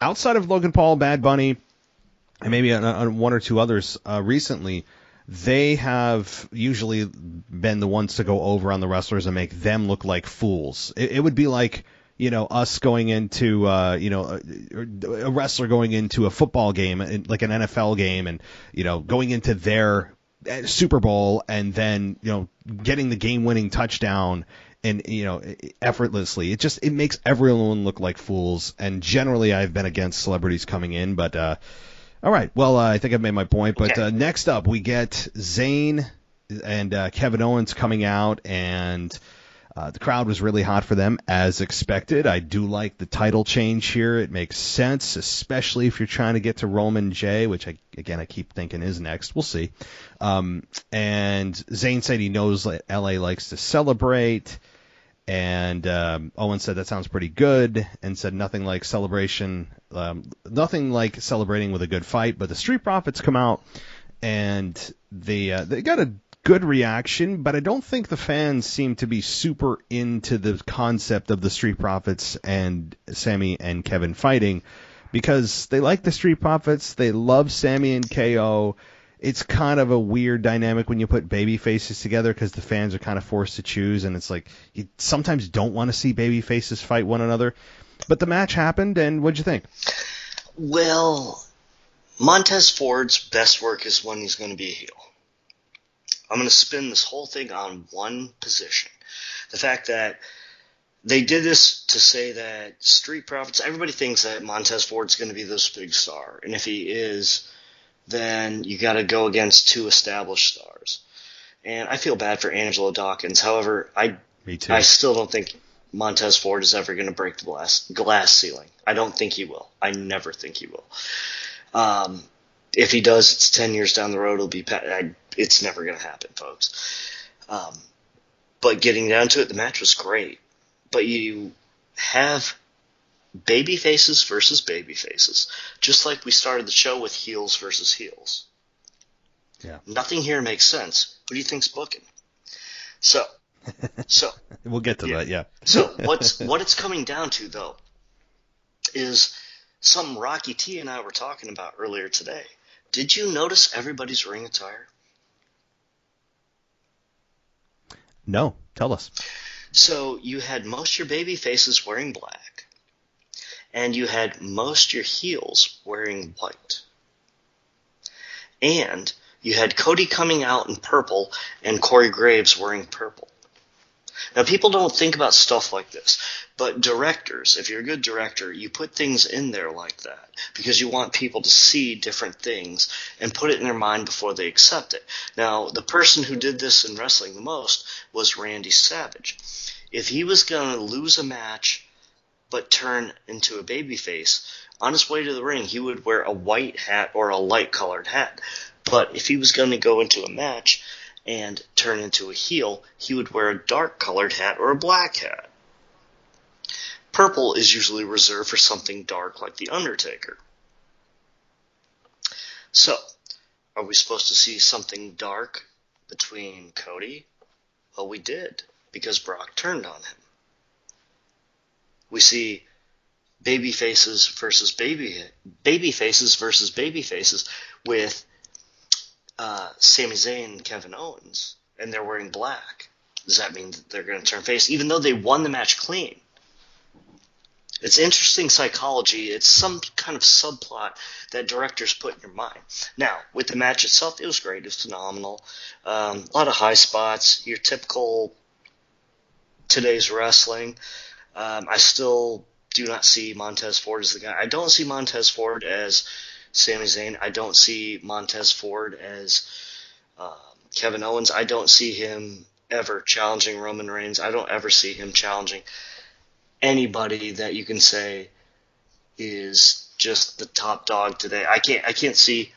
Speaker 3: outside of Logan Paul, Bad Bunny, and maybe on one or two others recently, they have usually been the ones to go over on the wrestlers and make them look like fools. It would be like, us going into, a wrestler going into a football game, like an NFL game, and, going into their Super Bowl and then, getting the game-winning touchdown and, effortlessly. It makes everyone look like fools. And generally I've been against celebrities coming in, but, all right. Well, I think I've made my point. But
Speaker 4: okay.
Speaker 3: Next up, we get Zayn and Kevin Owens coming out, and The crowd was really hot for them, as expected. I do like the title change here. It makes sense, especially if you're trying to get to Roman J, which, I keep thinking is next. We'll see. And Zayn said he knows that LA likes to celebrate. And Owen said that sounds pretty good, and said nothing like celebrating with a good fight. But the Street Profits come out, and they got a good reaction, but I don't think the fans seem to be super into the concept of the Street Profits and Sammy and Kevin fighting, because they like the Street Profits, they love Sammy and KO. It's kind of a weird dynamic when you put baby faces together, because the fans are kind of forced to choose, and it's like you sometimes don't want to see baby faces fight one another. But the match happened, and what'd you think?
Speaker 4: Well, Montez Ford's best work is when he's going to be a heel. I'm going to spin this whole thing on one position. The fact that they did this to say that Street Profits, everybody thinks that Montez Ford's going to be this big star. And if he is, then you got to go against two established stars. And I feel bad for Angelo Dawkins. However,
Speaker 3: Me too.
Speaker 4: I still don't think Montez Ford is ever going to break the glass ceiling. I don't think he will. I never think he will. If he does, it's 10 years down the road. It's never going to happen, folks. But getting down to it, the match was great. But you have baby faces versus baby faces, just like we started the show with heels versus heels.
Speaker 3: Yeah.
Speaker 4: Nothing here makes sense. Who do you think's booking? So
Speaker 3: We'll get to that, yeah.
Speaker 4: So what it's coming down to, though, is something Rocky T and I were talking about earlier today. Did you notice everybody's ring attire?
Speaker 3: No, tell us.
Speaker 4: So you had most of your baby faces wearing black, and you had most of your heels wearing white. And you had Cody coming out in purple and Corey Graves wearing purple. Now, people don't think about stuff like this, but directors, if you're a good director, you put things in there like that because you want people to see different things and put it in their mind before they accept it. Now, the person who did this in wrestling the most was Randy Savage. If he was going to lose a match but turn into a babyface, on his way to the ring, he would wear a white hat or a light-colored hat. But if he was going to go into a match and turn into a heel, he would wear a dark-colored hat or a black hat. Purple is usually reserved for something dark like The Undertaker. So, are we supposed to see something dark between Cody? Well, we did, because Brock turned on him. We see baby faces versus baby faces with Sami Zayn and Kevin Owens, and they're wearing black. Does that mean that they're going to turn face, even though they won the match clean? It's interesting psychology. It's some kind of subplot that directors put in your mind. Now, with the match itself, it was great. It was phenomenal. A lot of high spots. Your typical today's wrestling. I still do not see Montez Ford as the guy. I don't see Montez Ford as Sami Zayn. I don't see Montez Ford as Kevin Owens. I don't see him ever challenging Roman Reigns. I don't ever see him challenging anybody that you can say is just the top dog today. I can't see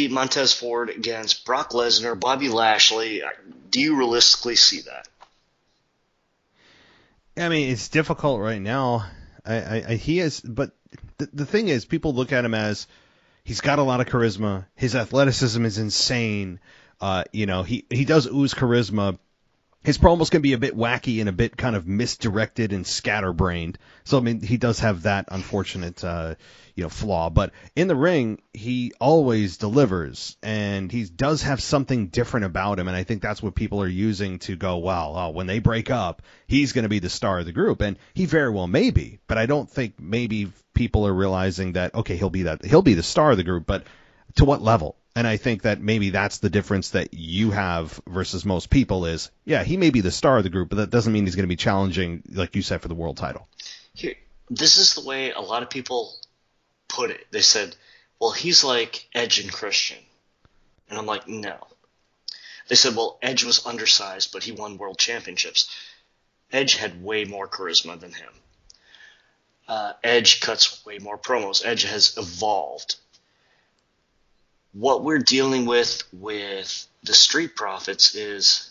Speaker 4: Montez Ford against Brock Lesnar, Bobby Lashley. Do you realistically see that?
Speaker 3: I mean, it's difficult right now. He is, but the thing is, people look at him as he's got a lot of charisma. His athleticism is insane. He does ooze charisma. His promos can be a bit wacky and a bit kind of misdirected and scatterbrained. So, I mean, he does have that unfortunate, flaw. But in the ring, he always delivers, and he does have something different about him. And I think that's what people are using to go, wow, when they break up, he's going to be the star of the group. And he very well may be. But I don't think maybe people are realizing that, okay, he'll be the star of the group, but to what level? And I think that maybe that's the difference that you have versus most people is, yeah, he may be the star of the group, but that doesn't mean he's going to be challenging, like you said, for the world title.
Speaker 4: Here, this is the way a lot of people put it. They said, well, he's like Edge and Christian. And I'm like, no. They said, well, Edge was undersized, but he won world championships. Edge had way more charisma than him. Edge cuts way more promos. Edge has evolved. What we're dealing with the Street Profits is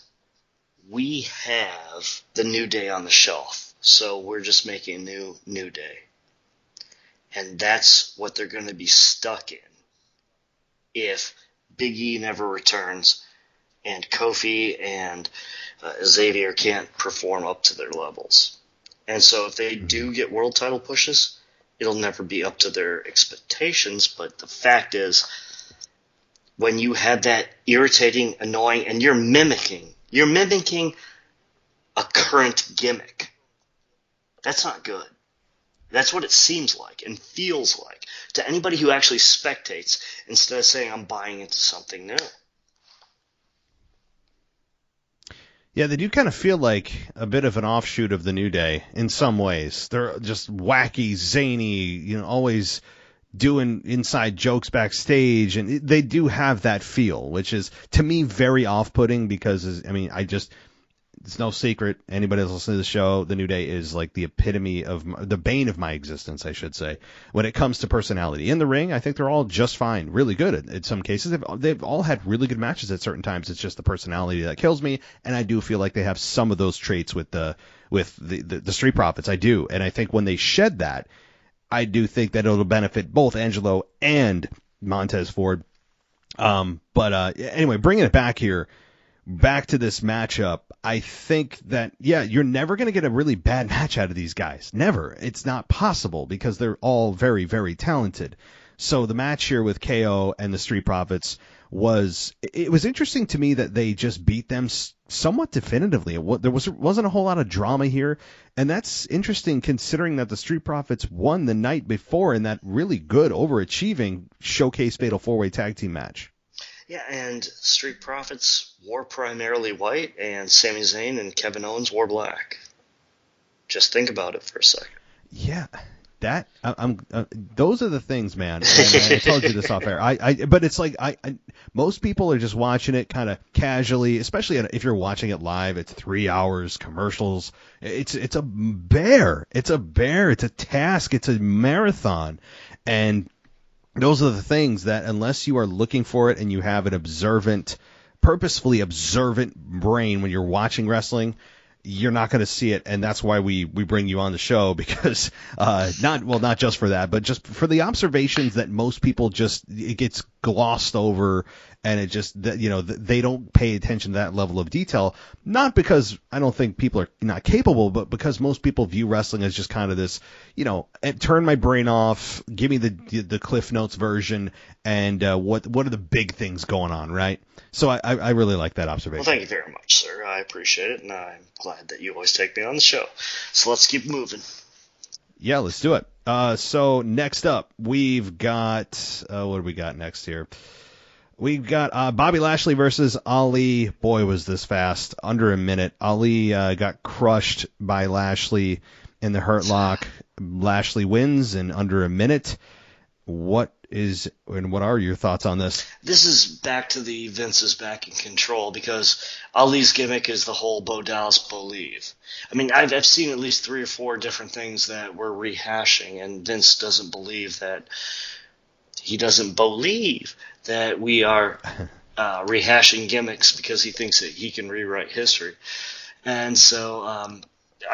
Speaker 4: we have the New Day on the shelf, so we're just making a new Day. And that's what they're going to be stuck in if Big E never returns and Kofi and Xavier can't perform up to their levels. And so if they do get world title pushes, it'll never be up to their expectations, but the fact is, when you have that irritating, annoying, and you're mimicking a current gimmick, that's not good. That's what it seems like and feels like to anybody who actually spectates instead of saying, I'm buying into something new.
Speaker 3: Yeah, they do kind of feel like a bit of an offshoot of the New Day in some ways. They're just wacky, zany, always doing inside jokes backstage, and they do have that feel, which is, to me, very off-putting because, it's no secret, anybody that's listening to the show, the New Day is like the epitome of, the bane of my existence, I should say, when it comes to personality. In the ring, I think they're all just fine, really good in some cases. They've all had really good matches at certain times. It's just the personality that kills me, and I do feel like they have some of those traits with the Street Profits. I do, and I think when they shed that, I do think that it'll benefit both Angelo and Montez Ford. But anyway, bringing it back to this matchup, I think that, you're never going to get a really bad match out of these guys. Never. It's not possible because they're all very, very talented. So the match here with KO and the Street Profits was interesting to me that they just beat them somewhat definitively. There wasn't a whole lot of drama here, and that's interesting considering that the Street Profits won the night before in that really good, overachieving Showcase Fatal 4-Way Tag Team match.
Speaker 4: Yeah, and Street Profits wore primarily white, and Sami Zayn and Kevin Owens wore black. Just think about it for a second.
Speaker 3: Yeah. That those are the things, man. And I told you this off air. But it's like most people are just watching it kind of casually, especially if you're watching it live. It's 3 hours, commercials. It's a bear. It's a task. It's a marathon, and those are the things that, unless you are looking for it and you have an purposefully observant brain when you're watching wrestling, you're not going to see it, and that's why we bring you on the show, because not just for that, but just for the observations that most people it gets glossed over, and it just, they don't pay attention to that level of detail, not because I don't think people are not capable, but because most people view wrestling as just kind of this, turn my brain off, give me the Cliff Notes version, and what are the big things going on, right? So I really like that observation.
Speaker 4: Well, thank you very much, sir. I appreciate it, and I'm glad that you always take me on the show. So let's keep moving.
Speaker 3: Yeah, let's do it. So next up, we've got what do we got next here? We've got Bobby Lashley versus Ali. Boy, was this fast. Under a minute. Ali got crushed by Lashley in the Hurt Lock. Lashley wins in under a minute. What are your thoughts on this?
Speaker 4: This is back to the Vince is back in control, because Ali's gimmick is the whole Bo Dallas believe. I mean, I've seen at least 3 or 4 different things that we're rehashing, and Vince doesn't believe that. He doesn't believe that we are rehashing gimmicks because he thinks that he can rewrite history. And so,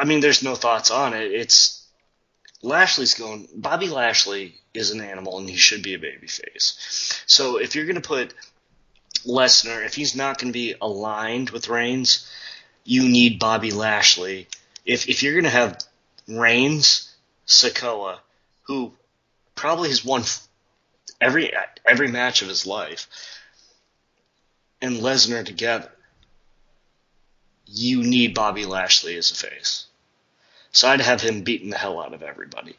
Speaker 4: there's no thoughts on it. It's Bobby Lashley is an animal, and he should be a babyface. So if you're going to put Lesnar, if he's not going to be aligned with Reigns, you need Bobby Lashley. If you're going to have Reigns, Sikoa, who probably has won every match of his life, and Lesnar together, you need Bobby Lashley as a face. So I'd have him beating the hell out of everybody.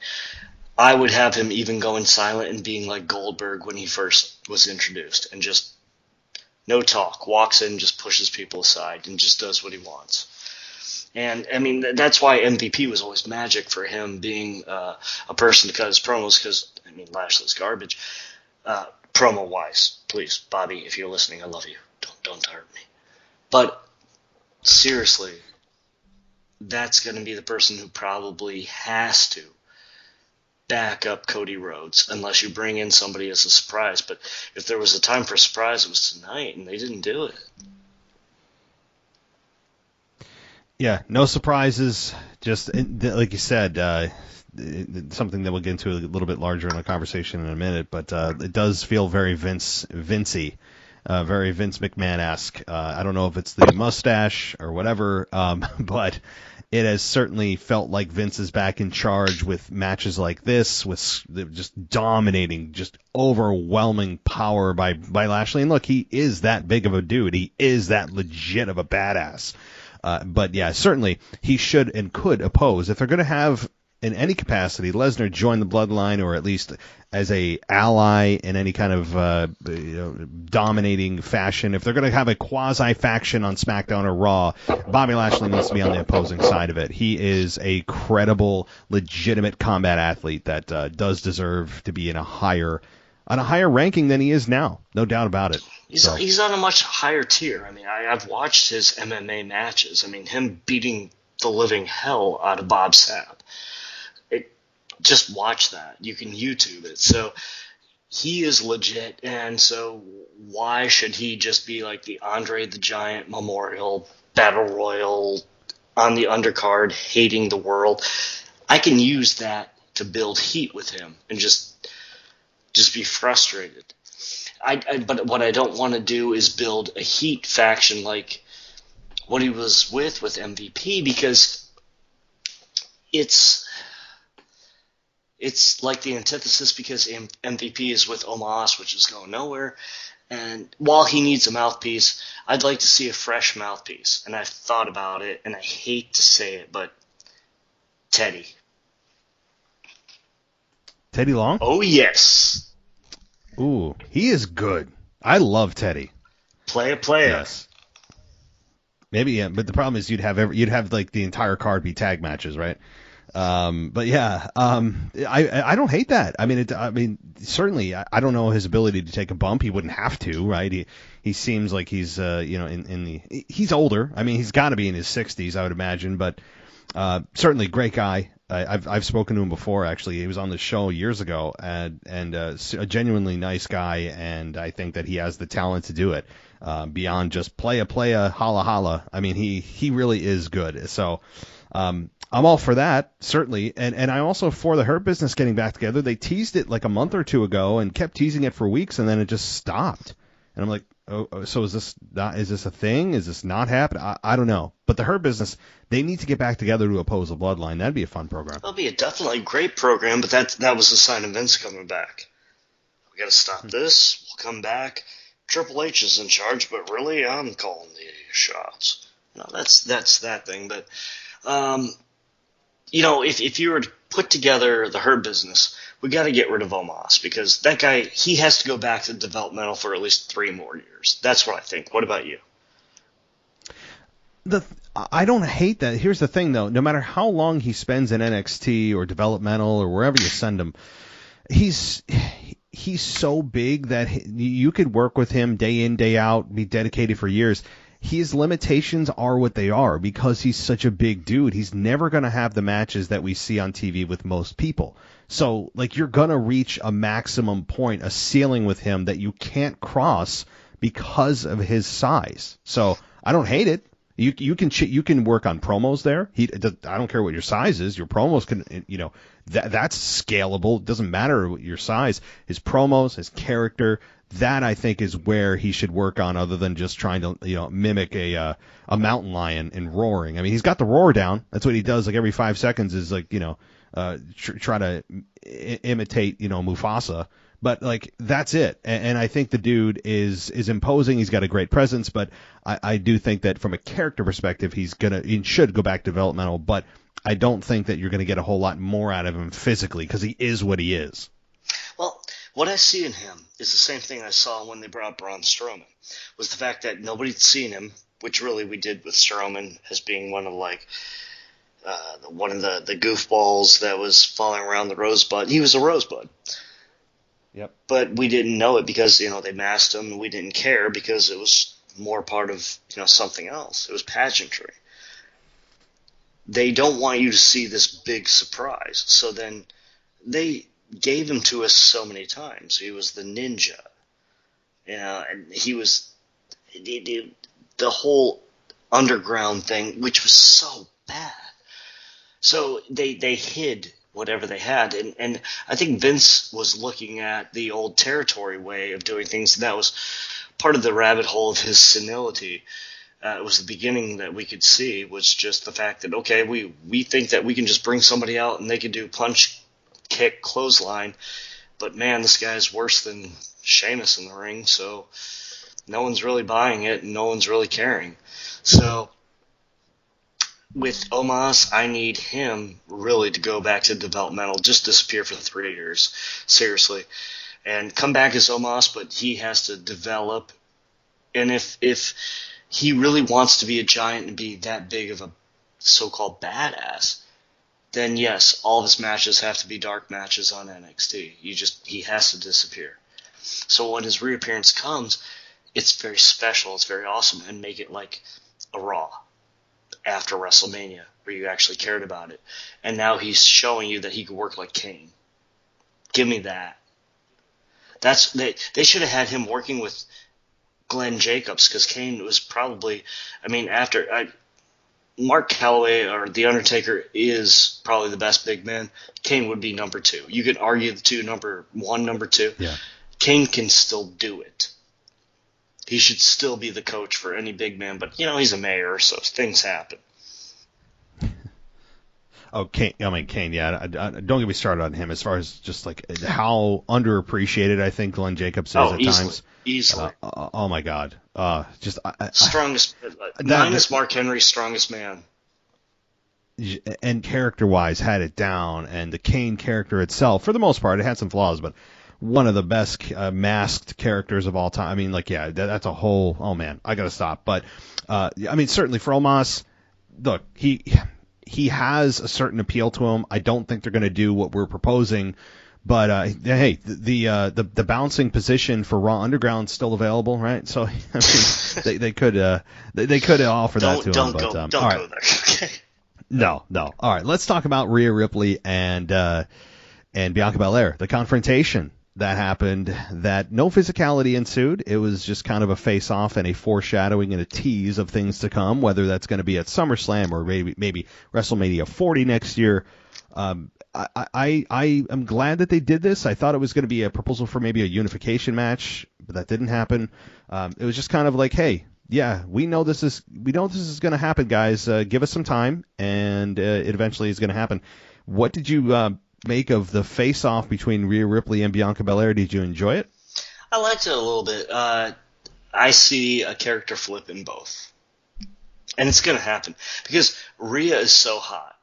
Speaker 4: I would have him even going silent and being like Goldberg when he first was introduced, and just no talk, walks in, just pushes people aside, and just does what he wants. And, that's why MVP was always magic for him, being a person to cut his promos, because, Lashley's garbage. Promo-wise, please, Bobby, if you're listening, I love you. Don't hurt me. But seriously, that's going to be the person who probably has to back up Cody Rhodes unless you bring in somebody as a surprise. But if there was a time for a surprise, it was tonight, and they didn't do it.
Speaker 3: Yeah, no surprises. Just like you said, something that we'll get into a little bit larger in a conversation in a minute. But it does feel very Vincey, very Vince McMahon-esque. I don't know if it's the mustache or whatever, but it has certainly felt like Vince is back in charge with matches like this, with just dominating, just overwhelming power by Lashley. And look, he is that big of a dude. He is that legit of a badass. But yeah, certainly he should and could oppose. If they're going to have, in any capacity, Lesnar join the bloodline, or at least as a ally in any kind of dominating fashion. If they're going to have a quasi-faction on SmackDown or Raw, Bobby Lashley needs to be on the opposing side of it. He is a credible, legitimate combat athlete that does deserve to be on a higher ranking than he is now. No doubt about it.
Speaker 4: He's on a much higher tier. I mean, I've watched his MMA matches. I mean, him beating the living hell out of Bob Sapp. Just watch that. You can YouTube it. So he is legit, and so why should he just be like the Andre the Giant Memorial Battle Royal on the undercard, hating the world? I can use that to build heat with him and just be frustrated. But what I don't want to do is build a heat faction like what he was with MVP, because it's like the antithesis, because MVP is with Omos, which is going nowhere. And while he needs a mouthpiece, I'd like to see a fresh mouthpiece. And I've thought about it, and I hate to say it, but Teddy.
Speaker 3: Teddy Long?
Speaker 4: Oh, yes.
Speaker 3: Ooh, he is good. I love Teddy.
Speaker 4: Player.
Speaker 3: Yes. Maybe, yeah, but the problem is you'd have like the entire card be tag matches, right? But yeah, I don't hate that. I mean, certainly I don't know his ability to take a bump. He wouldn't have to, right? He seems like he's he's older. I mean, he's got to be in his 60s, I would imagine. But certainly great guy. I've spoken to him before, actually. He was on the show years ago, and a genuinely nice guy. And I think that he has the talent to do it beyond just playa, holla holla. I mean, he really is good. So. I'm all for that, certainly, and I'm also for the Hurt Business getting back together. They teased it like a month or two ago and kept teasing it for weeks, and then it just stopped. And I'm like, oh, so is this a thing? Is this not happening? I don't know. But the Hurt Business, they need to get back together to oppose the Bloodline. That'd be a fun program.
Speaker 4: That'll be a definitely great program, but that was a sign of Vince coming back. We got to stop this. We'll come back. Triple H is in charge, but really, I'm calling the shots. No, that's that thing, but. If you were to put together the Hurt Business, we got to get rid of Omos, because that guy, he has to go back to developmental for at least 3 more years. That's what I think. What about you?
Speaker 3: I don't hate that. Here's the thing, though. No matter how long he spends in NXT or developmental or wherever you send him, he's so big that you could work with him day in, day out, be dedicated for years. His limitations are what they are because he's such a big dude. He's never going to have the matches that we see on TV with most people. So, like, you're going to reach a maximum point, a ceiling with him that you can't cross because of his size. So, I don't hate it. You can work on promos there. I don't care what your size is. Your promos can, that's scalable. It doesn't matter what your size. His promos, his character, that I think is where he should work on, other than just trying to mimic a mountain lion and roaring. I mean, he's got the roar down. That's what he does. Like every 5 seconds is like try to imitate Mufasa. But like that's it. And I think the dude is imposing. He's got a great presence. But I do think that from a character perspective, he should go back developmental. But I don't think that you're going to get a whole lot more out of him physically, because he is what he is.
Speaker 4: Well, what I see in him is the same thing I saw when they brought Braun Strowman, was the fact that nobody'd seen him, which really we did with Strowman as being one of the goofballs that was falling around the rosebud. He was a rosebud.
Speaker 3: Yep.
Speaker 4: But we didn't know it because, they masked him, and we didn't care because it was more part of something else. It was pageantry. They don't want you to see this big surprise. So then they gave him to us so many times. He was the ninja. And he was the whole underground thing, which was so bad. So they hid whatever they had. And I think Vince was looking at the old territory way of doing things. That was part of the rabbit hole of his senility. It was the beginning that we could see, was just the fact that, okay, we think that we can just bring somebody out and they can do punch, kick, clothesline. But, man, this guy's worse than Sheamus in the ring, so no one's really buying it and no one's really caring. So with Omos, I need him really to go back to developmental, just disappear for 3 years, seriously, and come back as Omos, but he has to develop. And if he really wants to be a giant and be that big of a so-called badass, then yes, all of his matches have to be dark matches on NXT. He has to disappear. So when his reappearance comes, it's very special, it's very awesome, and make it like a Raw after WrestleMania, where you actually cared about it. And now he's showing you that he could work like Kane. Give me that. They should have had him working with Glenn Jacobs, because Kane was probably, Mark Calloway or The Undertaker is probably the best big man. Kane would be number 2. You could argue the two, number 1, number 2.
Speaker 3: Yeah. Kane
Speaker 4: can still do it. He should still be the coach for any big man, but he's a mayor, so things happen.
Speaker 3: Oh, Kane, yeah. Don't get me started on him as far as just like how underappreciated I think Glenn Jacobs is at times.
Speaker 4: Easily.
Speaker 3: Oh my God.
Speaker 4: Strongest, minus Mark Henry, strongest man.
Speaker 3: And character-wise had it down, and the Kane character itself, for the most part, it had some flaws, but one of the best masked characters of all time. I mean, that's a whole, oh man, I gotta stop. But, certainly for Omos, look, he has a certain appeal to him. I don't think they're going to do what we're proposing, but hey, the bouncing position for Raw Underground's still available, right? So they could offer that to him. Don't
Speaker 4: go there. Okay.
Speaker 3: No. All right, let's talk about Rhea Ripley and Bianca Belair, the confrontation that happened, that no physicality ensued. It was just kind of a face-off and a foreshadowing and a tease of things to come, whether that's going to be at SummerSlam or maybe WrestleMania 40 next year. I am glad that they did this. I thought it was going to be a proposal for maybe a unification match, but that didn't happen. It was just kind of like, hey, yeah, we know this is going to happen, guys. Give us some time, and it eventually is going to happen. What did you make of the face-off between Rhea Ripley and Bianca Belair? Did you enjoy it?
Speaker 4: I liked it a little bit. I see a character flip in both. And it's going to happen. Because Rhea is so hot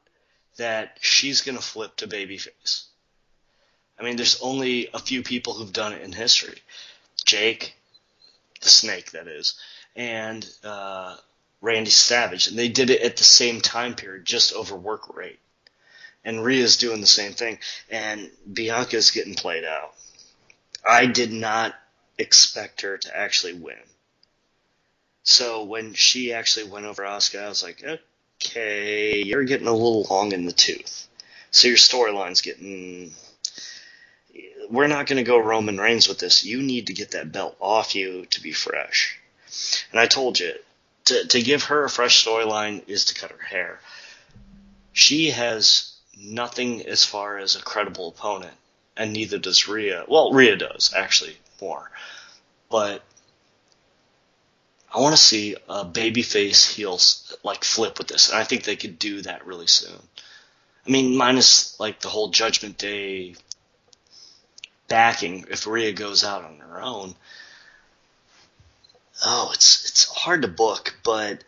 Speaker 4: that she's going to flip to babyface. I mean, there's only a few people who've done it in history. Jake, the Snake, that is, and Randy Savage. And they did it at the same time period, just over work rate. And Rhea's doing the same thing. And Bianca's getting played out. I did not expect her to actually win. So when she actually went over Asuka, I was like, okay, you're getting a little long in the tooth. So your storyline's getting... We're not going to go Roman Reigns with this. You need to get that belt off you to be fresh. And I told you, to give her a fresh storyline is to cut her hair. She has nothing as far as a credible opponent, and neither does Rhea. Well, Rhea does, actually, more. But I want to see a babyface heel flip with this, and I think they could do that really soon. I mean, minus the whole Judgment Day backing if Rhea goes out on her own. Oh, it's hard to book, but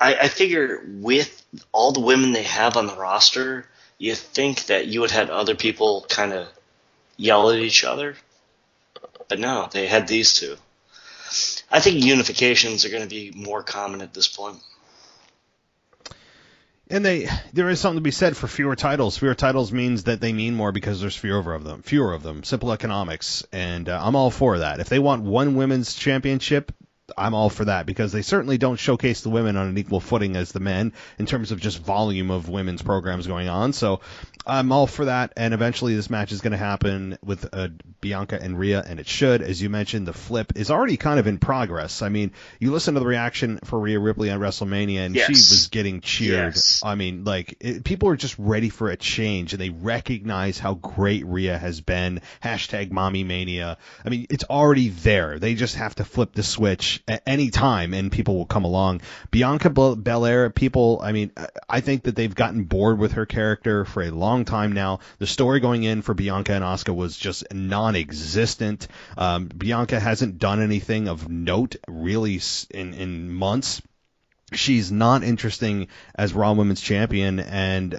Speaker 4: I figure with all the women they have on the roster, you think that you would have other people kind of yell at each other. But no, they had these two. I think unifications are going to be more common at this point.
Speaker 3: And there is something to be said for fewer titles. Fewer titles means that they mean more because there's fewer of them. Fewer of them. Simple economics. And I'm all for that. If they want one women's championship, I'm all for that, because they certainly don't showcase the women on an equal footing as the men in terms of just volume of women's programs going on. So I'm all for that, and eventually this match is going to happen with Bianca and Rhea, and it should. As you mentioned, the flip is already kind of in progress. I mean, you listen to the reaction for Rhea Ripley on WrestleMania, and she was getting cheered. Yes. I mean, people are just ready for a change, and they recognize how great Rhea has been. # Mommy Mania. I mean, it's already there. They just have to flip the switch at any time, and people will come along. Bianca Belair, I think that they've gotten bored with her character for a long time now. The story going in for Bianca and Asuka was just non-existent. Bianca hasn't done anything of note really in months. She's not interesting as Raw Women's Champion, and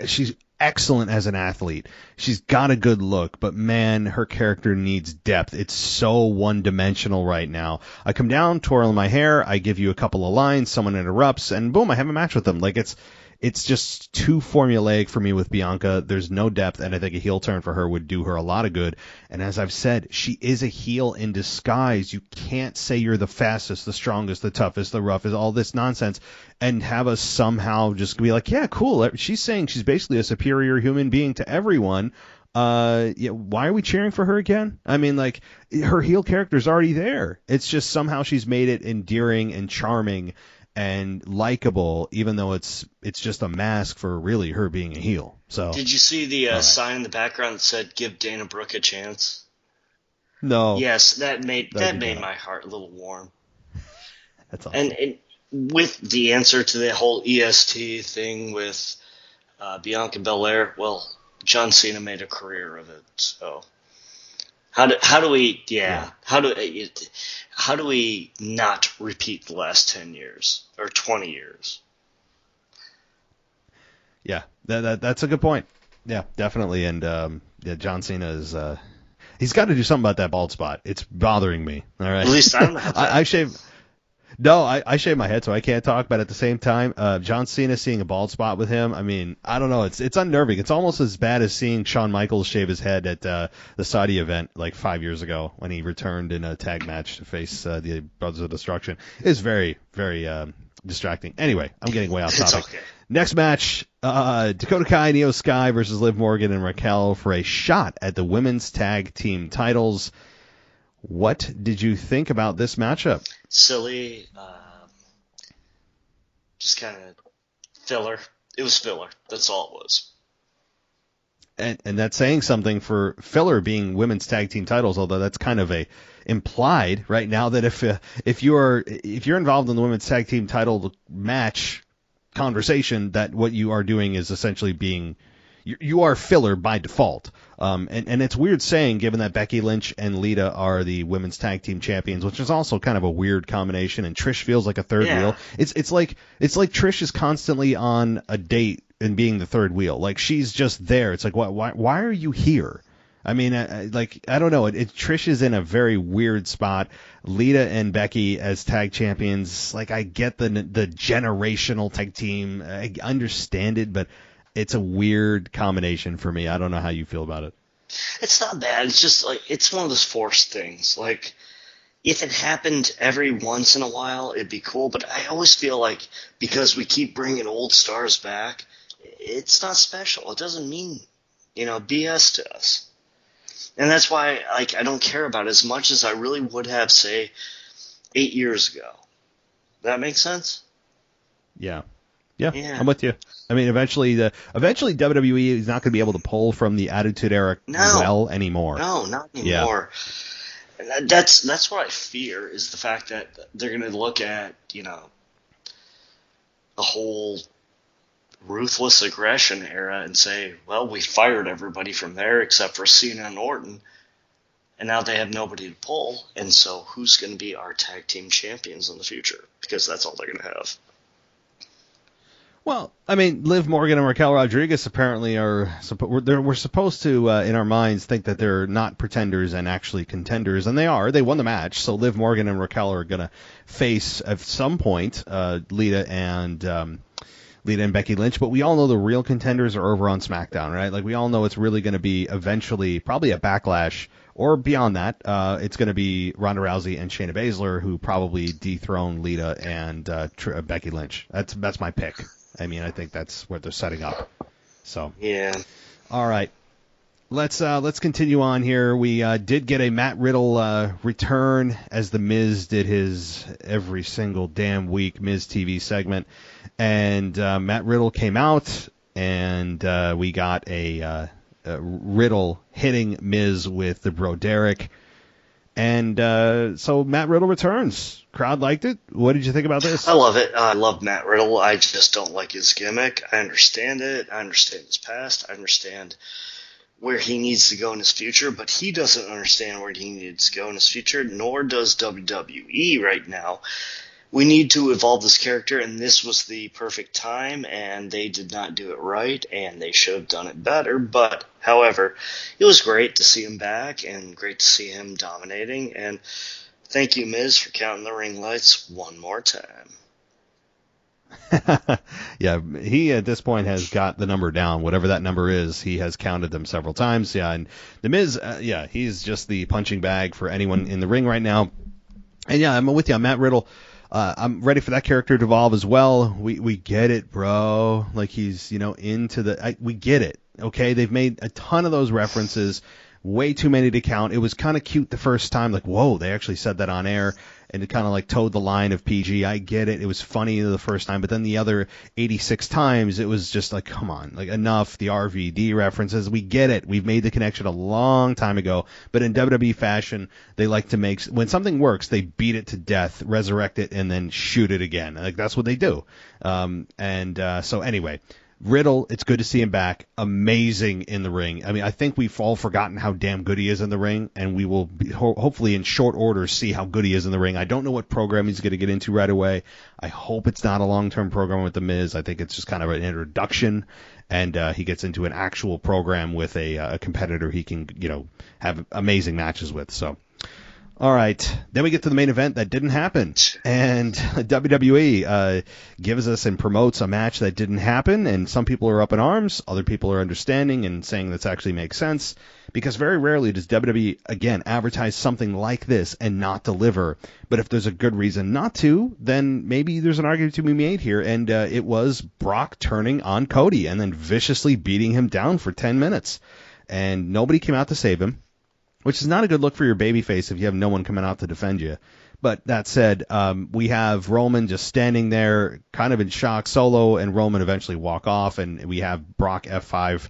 Speaker 3: she's excellent as an athlete. She's got a good look, but man, her character needs depth. It's so one-dimensional right now. I come down, twirling my hair, I give you a couple of lines, someone interrupts, and boom, I have a match with them. It's just too formulaic for me with Bianca. There's no depth, and I think a heel turn for her would do her a lot of good. And as I've said, she is a heel in disguise. You can't say you're the fastest, the strongest, the toughest, the roughest, all this nonsense, and have us somehow just be like, yeah, cool. She's saying she's basically a superior human being to everyone. Why are we cheering for her again? Her heel character's already there. It's just somehow she's made it endearing and charming and likable, even though it's just a mask for really her being a heel. So, did you see the sign in the background that said "Give Dana Brooke a chance"? No. Yes, that made my heart a little warm. That's awesome. And with the answer to the whole EST thing with Bianca Belair, well, John Cena made a career of it. So how do we not repeat the last 10 years or 20 years? Yeah, that's a good point. Yeah, definitely. And John Cena is he's got to do something about that bald spot. It's bothering me. All right. At least I don't have that. I shave. No, I shave my head, so I can't talk. But at the same time, John Cena seeing a bald spot with him, I don't know. It's unnerving. It's almost as bad as seeing Shawn Michaels shave his head at the Saudi event like 5 years ago when he returned in a tag match to face the Brothers of Destruction. It's very, very distracting. Anyway, I'm getting way off topic. It's okay. Next match, Dakota Kai, Io Sky versus Liv Morgan and Raquel for a shot at the women's tag team titles. What did you think about this matchup? Silly, just kind of filler. It was filler. That's all it was. And that's saying something for filler being women's tag team titles, although that's kind of implied right now that if you're involved in the women's tag team title match conversation, that what you are doing is essentially being you are filler by default. And it's weird saying, given that Becky Lynch and Lita are the women's tag team champions, which is also kind of a weird combination, and Trish feels like a third wheel. It's like Trish is constantly on a date and being the third wheel. Like, she's just there. It's like, why are you here? I don't know. Trish is in a very weird spot. Lita and Becky as tag champions, I get the generational tag team. I understand it, but it's a weird combination for me. I don't know how you feel about it. It's not bad. It's just it's one of those forced things. If it happened every once in a while, it'd be cool. But I always feel like because we keep bringing old stars back, it's not special. It doesn't mean, BS to us. And that's why I don't care about it as much as I really would have, say, 8 years ago. That makes sense? Yeah. Yeah, I'm with you. Eventually WWE is not going to be able to pull from the Attitude Era well anymore. No, not anymore. Yeah. And that's what I fear, is the fact that they're going to look at, the whole ruthless aggression era and say, well, we fired everybody from there except for Cena and Orton, and now they have nobody to pull, and so who's going to be our tag team champions in the future? Because that's all they're going to have. Well, Liv Morgan and Raquel Rodriguez apparently we're supposed to, in our minds, think that they're not pretenders and actually contenders, and they are. They won the match, so Liv Morgan and Raquel are going to face, at some point, Lita and Lita and Becky Lynch, but we all know the real contenders are over on SmackDown, right? Like, we all know it's really going to be eventually probably a Backlash, or beyond that, it's going to be Ronda Rousey and Shayna Baszler, who probably dethrone Lita and Becky Lynch. That's my pick. I mean, I think that's what they're setting up. So
Speaker 4: yeah.
Speaker 3: All right. Let's continue on here. We did get a Matt Riddle return, as the Miz did his every single damn week Miz TV segment, and Matt Riddle came out, and we got a Riddle hitting Miz with the Bro Derek, and so Matt Riddle returns. Crowd liked it. What did you think about this?
Speaker 4: I love it. I love Matt Riddle. I just don't like his gimmick. I understand it. I understand his past. I understand where he needs to go in his future, but he doesn't understand where he needs to go in his future, nor does WWE right now. We need to evolve this character, and this was the perfect time, and they did not do it right, and they should have done it better. But, however, it was great to see him back, and great to see him dominating, and thank you, Miz, for counting the ring lights one more time.
Speaker 3: Yeah, he at this point has got the number down. Whatever that number is, he has counted them several times. Yeah, and the Miz, he's just the punching bag for anyone in the ring right now. And yeah, I'm with you on Matt Riddle. I'm ready for that character to evolve as well. We get it, bro. Like, he's, into we get it. Okay, they've made a ton of those references. Way too many to count. It was kind of cute the first time, like, whoa, they actually said that on air, and it kind of like towed the line of PG. I get it. It was funny the first time, but then the other 86 times, it was just like, come on, like, enough. The RVD references, we get it. We've made the connection a long time ago, but in WWE fashion, they like to make, when something works, they beat it to death, resurrect it, and then shoot it again. Like, that's what they do. So anyway, Riddle, it's good to see him back. Amazing in the ring. I mean, I think we've all forgotten how damn good he is in the ring, and we will hopefully in short order see how good he is in the ring. I don't know what program he's going to get into right away. I hope it's not a long-term program with The Miz. I think it's just kind of an introduction, and he gets into an actual program with a competitor he can, have amazing matches with. So, all right, then we get to the main event that didn't happen, and WWE gives us and promotes a match that didn't happen, and some people are up in arms, other people are understanding and saying this actually makes sense, because very rarely does WWE, again, advertise something like this and not deliver, but if there's a good reason not to, then maybe there's an argument to be made here, and it was Brock turning on Cody and then viciously beating him down for 10 minutes, and nobody came out to save him, which is not a good look for your babyface if you have no one coming out to defend you. But that said, we have Roman just standing there kind of in shock, Solo and Roman eventually walk off, and we have Brock F5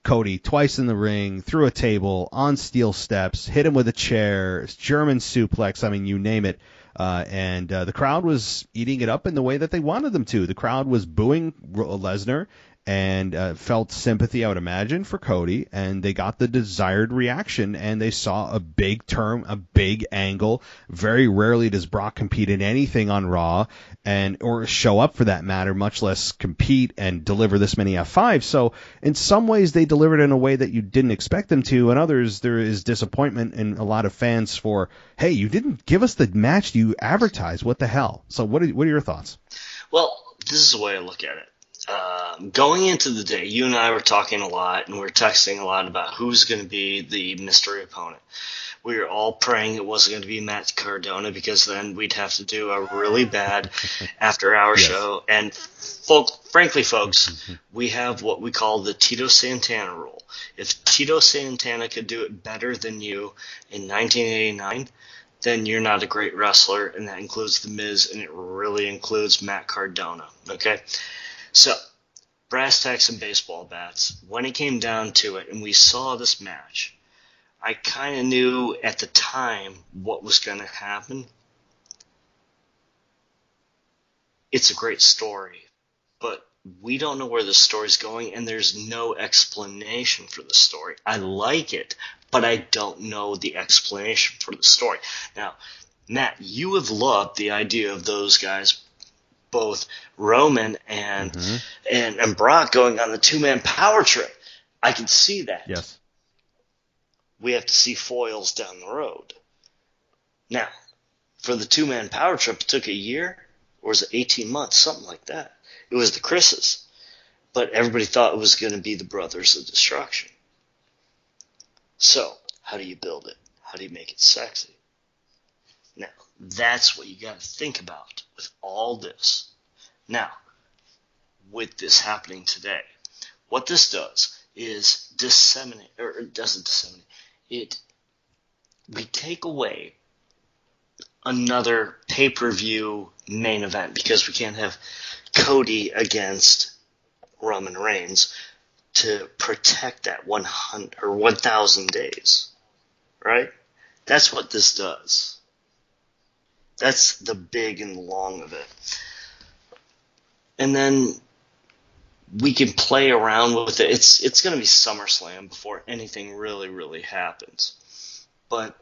Speaker 3: Cody twice in the ring, through a table, on steel steps, hit him with a chair, German suplex, I mean, you name it. And the crowd was eating it up in the way that they wanted them to. The crowd was booing Lesnar, and felt sympathy, I would imagine, for Cody, and they got the desired reaction, and they saw a big turn, a big angle. Very rarely does Brock compete in anything on Raw, or show up for that matter, much less compete and deliver this many F5s. So in some ways they delivered in a way that you didn't expect them to, and others there is disappointment in a lot of fans for, hey, you didn't give us the match you advertised, what the hell? So what are your thoughts?
Speaker 4: Well, this is the way I look at it. Going into the day, you and I were talking a lot, and we were texting a lot about who's going to be the mystery opponent. We were all praying it wasn't going to be Matt Cardona, because then we'd have to do a really bad after-hour show. And frankly, folks, we have what we call the Tito Santana rule. If Tito Santana could do it better than you in 1989, then you're not a great wrestler, and that includes The Miz, and it really includes Matt Cardona, okay? So, brass tacks and baseball bats, when it came down to it and we saw this match, I kind of knew at the time what was going to happen. It's a great story, but we don't know where the story's going, and there's no explanation for the story. I like it, but I don't know the explanation for the story. Now, Matt, you have loved the idea of those guys, both Roman and Brock, going on the two-man power trip. I can see that.
Speaker 3: Yes.
Speaker 4: We have to see foils down the road. Now, for the two-man power trip, it took a year, or was it 18 months, something like that. It was the Chris's. But everybody thought it was going to be the Brothers of Destruction. So, how do you build it? How do you make it sexy? Now, that's what you got to think about with all this. Now, with this happening today, what this does is disseminate, or it doesn't disseminate, we take away another pay-per-view main event because we can't have Cody against Roman Reigns to protect that 100 or 1,000 days, right? That's what this does. That's the big and long of it. And then we can play around with it. It's going to be SummerSlam before anything really, really happens. But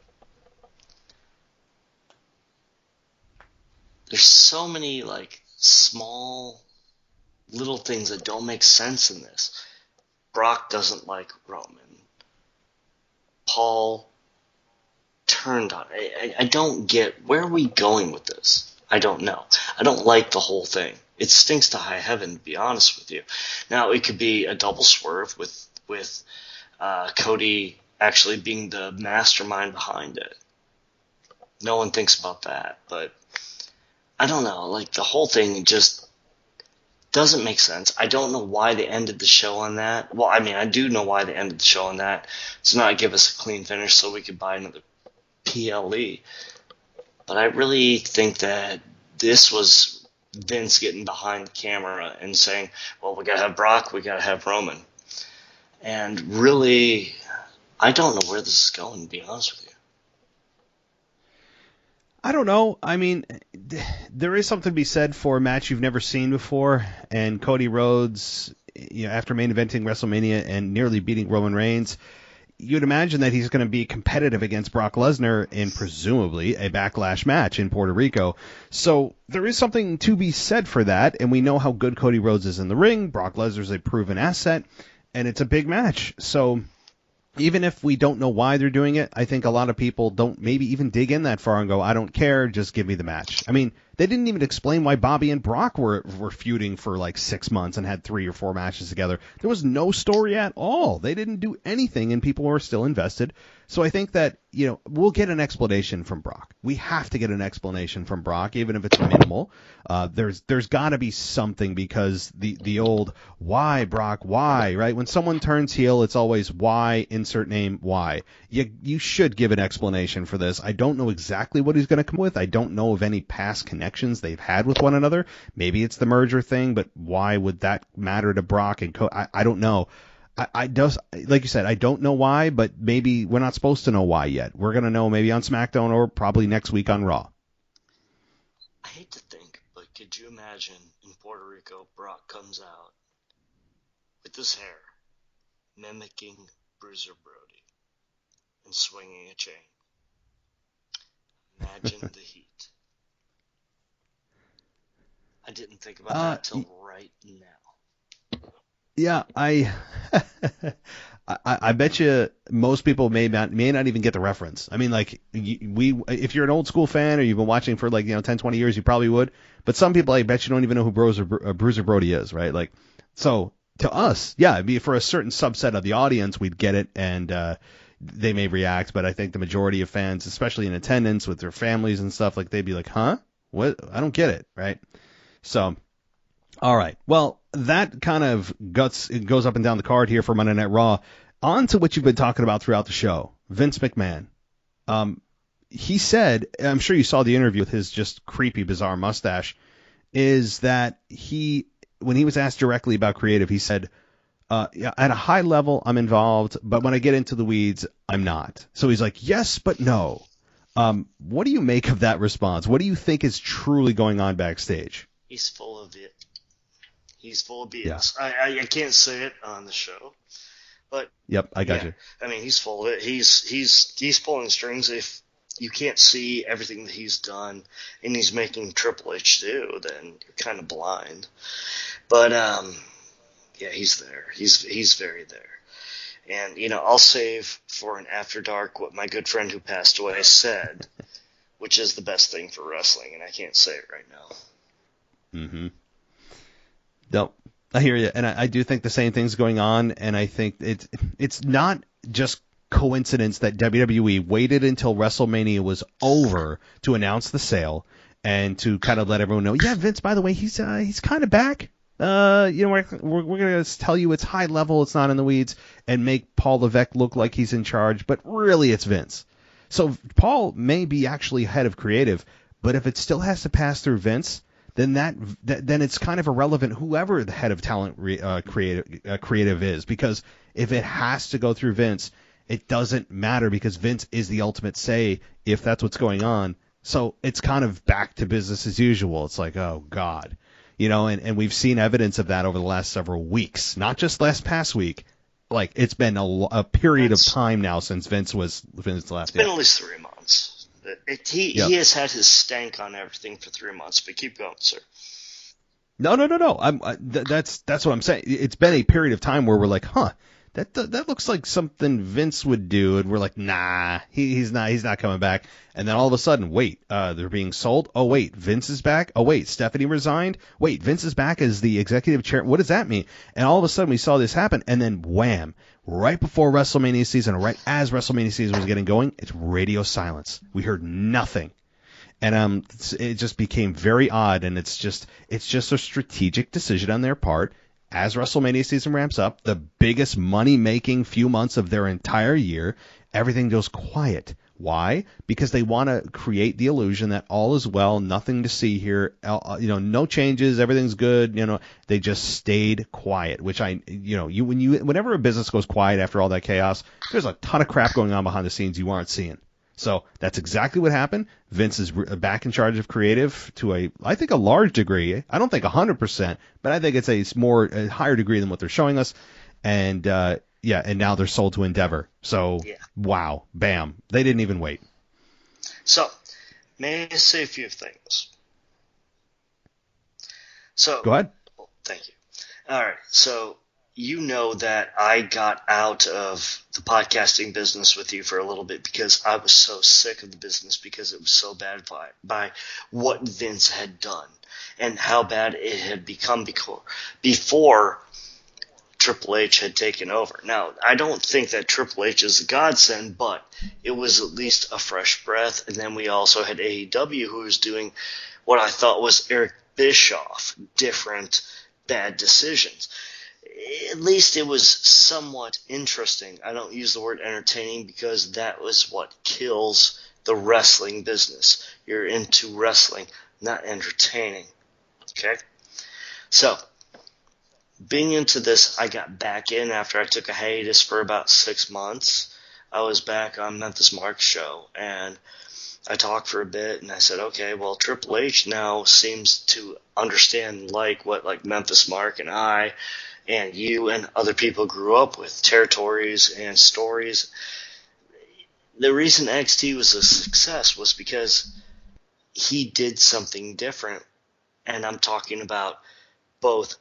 Speaker 4: there's so many like small little things that don't make sense in this. Brock doesn't like Roman. Paul turned on. I don't get, where are we going with this? I don't know. I don't like the whole thing. It stinks to high heaven, to be honest with you. Now, it could be a double swerve with Cody actually being the mastermind behind it. No one thinks about that, but I don't know. Like, the whole thing just doesn't make sense. I don't know why they ended the show on that. Well, I mean, I do know why they ended the show on that. To not give us a clean finish so we could buy another PLE. But I really think that this was Vince getting behind the camera and saying, well, we got to have Brock, we got to have Roman. And really, I don't know where this is going, to be honest with you.
Speaker 3: I don't know. I mean, there is something to be said for a match you've never seen before, and Cody Rhodes, after main eventing WrestleMania and nearly beating Roman Reigns, you'd imagine that he's going to be competitive against Brock Lesnar in presumably a Backlash match in Puerto Rico. So there is something to be said for that, and we know how good Cody Rhodes is in the ring. Brock Lesnar's a proven asset, and it's a big match. So even if we don't know why they're doing it, I think a lot of people don't maybe even dig in that far and go, I don't care, just give me the match. I mean, they didn't even explain why Bobby and Brock were feuding for like 6 months and had 3 or 4 matches together. There was no story at all. They didn't do anything, and people were still invested. So I think that, we'll get an explanation from Brock. We have to get an explanation from Brock, even if it's minimal. There's got to be something, because the old why, Brock, why, right? When someone turns heel, it's always why, insert name, why. You should give an explanation for this. I don't know exactly what he's going to come with. I don't know of any past connections they've had with one another. Maybe it's the merger thing, but why would that matter to Brock and I don't know. I just, like you said, I don't know why, but maybe we're not supposed to know why yet. We're going to know maybe on SmackDown or probably next week on Raw.
Speaker 4: I hate to think, but could you imagine in Puerto Rico, Brock comes out with his hair mimicking Bruiser Brody and swinging a chain? Imagine the heat. I didn't think about that till right now.
Speaker 3: Yeah, I bet you most people may not even get the reference. I mean, like, if you're an old school fan or you've been watching for 10, 20 years, you probably would. But some people, I bet you don't even know who Bruiser Brody is, right? Like, so to us, yeah, it'd be for a certain subset of the audience, we'd get it, and they may react. But I think the majority of fans, especially in attendance with their families and stuff, like, they'd be like, huh? What? I don't get it, right? So, all right. Well, that kind of goes up and down the card here for Monday Night Raw. On to what you've been talking about throughout the show, Vince McMahon. He said, I'm sure you saw the interview with his just creepy, bizarre mustache, is that when he was asked directly about creative, he said, at a high level, I'm involved, but when I get into the weeds, I'm not. So he's like, yes, but no. What do you make of that response? What do you think is truly going on backstage?
Speaker 4: He's full of it. He's full of BS. Yeah. I can't say it on the show, but
Speaker 3: yep, I got you.
Speaker 4: I mean, he's full of it. He's pulling strings. If you can't see everything that he's done, and he's making Triple H do, then you're kind of blind. But yeah, he's there. He's very there. And I'll save for an After Dark what my good friend who passed away said, which is the best thing for wrestling, and I can't say it right now.
Speaker 3: Mm-hmm. No, I hear you, and I do think the same thing's going on, and I think it's not just coincidence that WWE waited until WrestleMania was over to announce the sale and to kind of let everyone know, yeah, Vince, by the way, he's kind of back. We're going to tell you it's high level, it's not in the weeds, and make Paul Levesque look like he's in charge, but really it's Vince. So Paul may be actually head of creative, but if it still has to pass through Vince, then then it's kind of irrelevant whoever the head of talent creative is, because if it has to go through Vince, it doesn't matter because Vince is the ultimate say if that's what's going on. So it's kind of back to business as usual. It's like, oh God. And we've seen evidence of that over the last several weeks, not just past week. Like, it's been a period of time now since Vince left.
Speaker 4: It's been at least 3 months. He has had his stank on everything for 3 months, but keep going, sir.
Speaker 3: No. That's what I'm saying. It's been a period of time where we're like, that looks like something Vince would do, and we're like, nah, he's not coming back. And then all of a sudden, wait, they're being sold. Oh wait, Vince is back. Oh wait, Stephanie resigned. Wait, Vince is back as the executive chair. What does that mean? And all of a sudden, we saw this happen, and then wham, right before WrestleMania season, or right as WrestleMania season was getting going, it's radio silence. We heard nothing. And it just became very odd, and it's just a strategic decision on their part. As WrestleMania season ramps up, the biggest money-making few months of their entire year, everything goes quiet. Why? Because they want to create the illusion that all is well, nothing to see here, no changes, everything's good. They just stayed quiet. Which whenever a business goes quiet after all that chaos, there's a ton of crap going on behind the scenes you aren't seeing. So that's exactly what happened. Vince is back in charge of creative to I think a large degree. I don't think 100%, but I think it's a higher degree than what they're showing us. And and now they're sold to Endeavor. So wow, bam, they didn't even wait.
Speaker 4: So may I say a few things? So
Speaker 3: go ahead.
Speaker 4: Oh, thank you. All right, so. You know that I got out of the podcasting business with you for a little bit because I was so sick of the business because it was so bad by what Vince had done and how bad it had become before Triple H had taken over. Now, I don't think that Triple H is a godsend, but it was at least a fresh breath. And then we also had AEW, who was doing what I thought was Eric Bischoff, different bad decisions. At least it was somewhat interesting. I don't use the word entertaining because that was what kills the wrestling business. You're into wrestling, not entertaining. Okay? So, being into this, I got back in after I took a hiatus for about 6 months. I was back on Memphis Mark's show, and I talked for a bit, and I said, okay, well, Triple H now seems to understand what Memphis Mark and I and you and other people grew up with, territories and stories. The reason NXT was a success was because he did something different, and I'm talking about both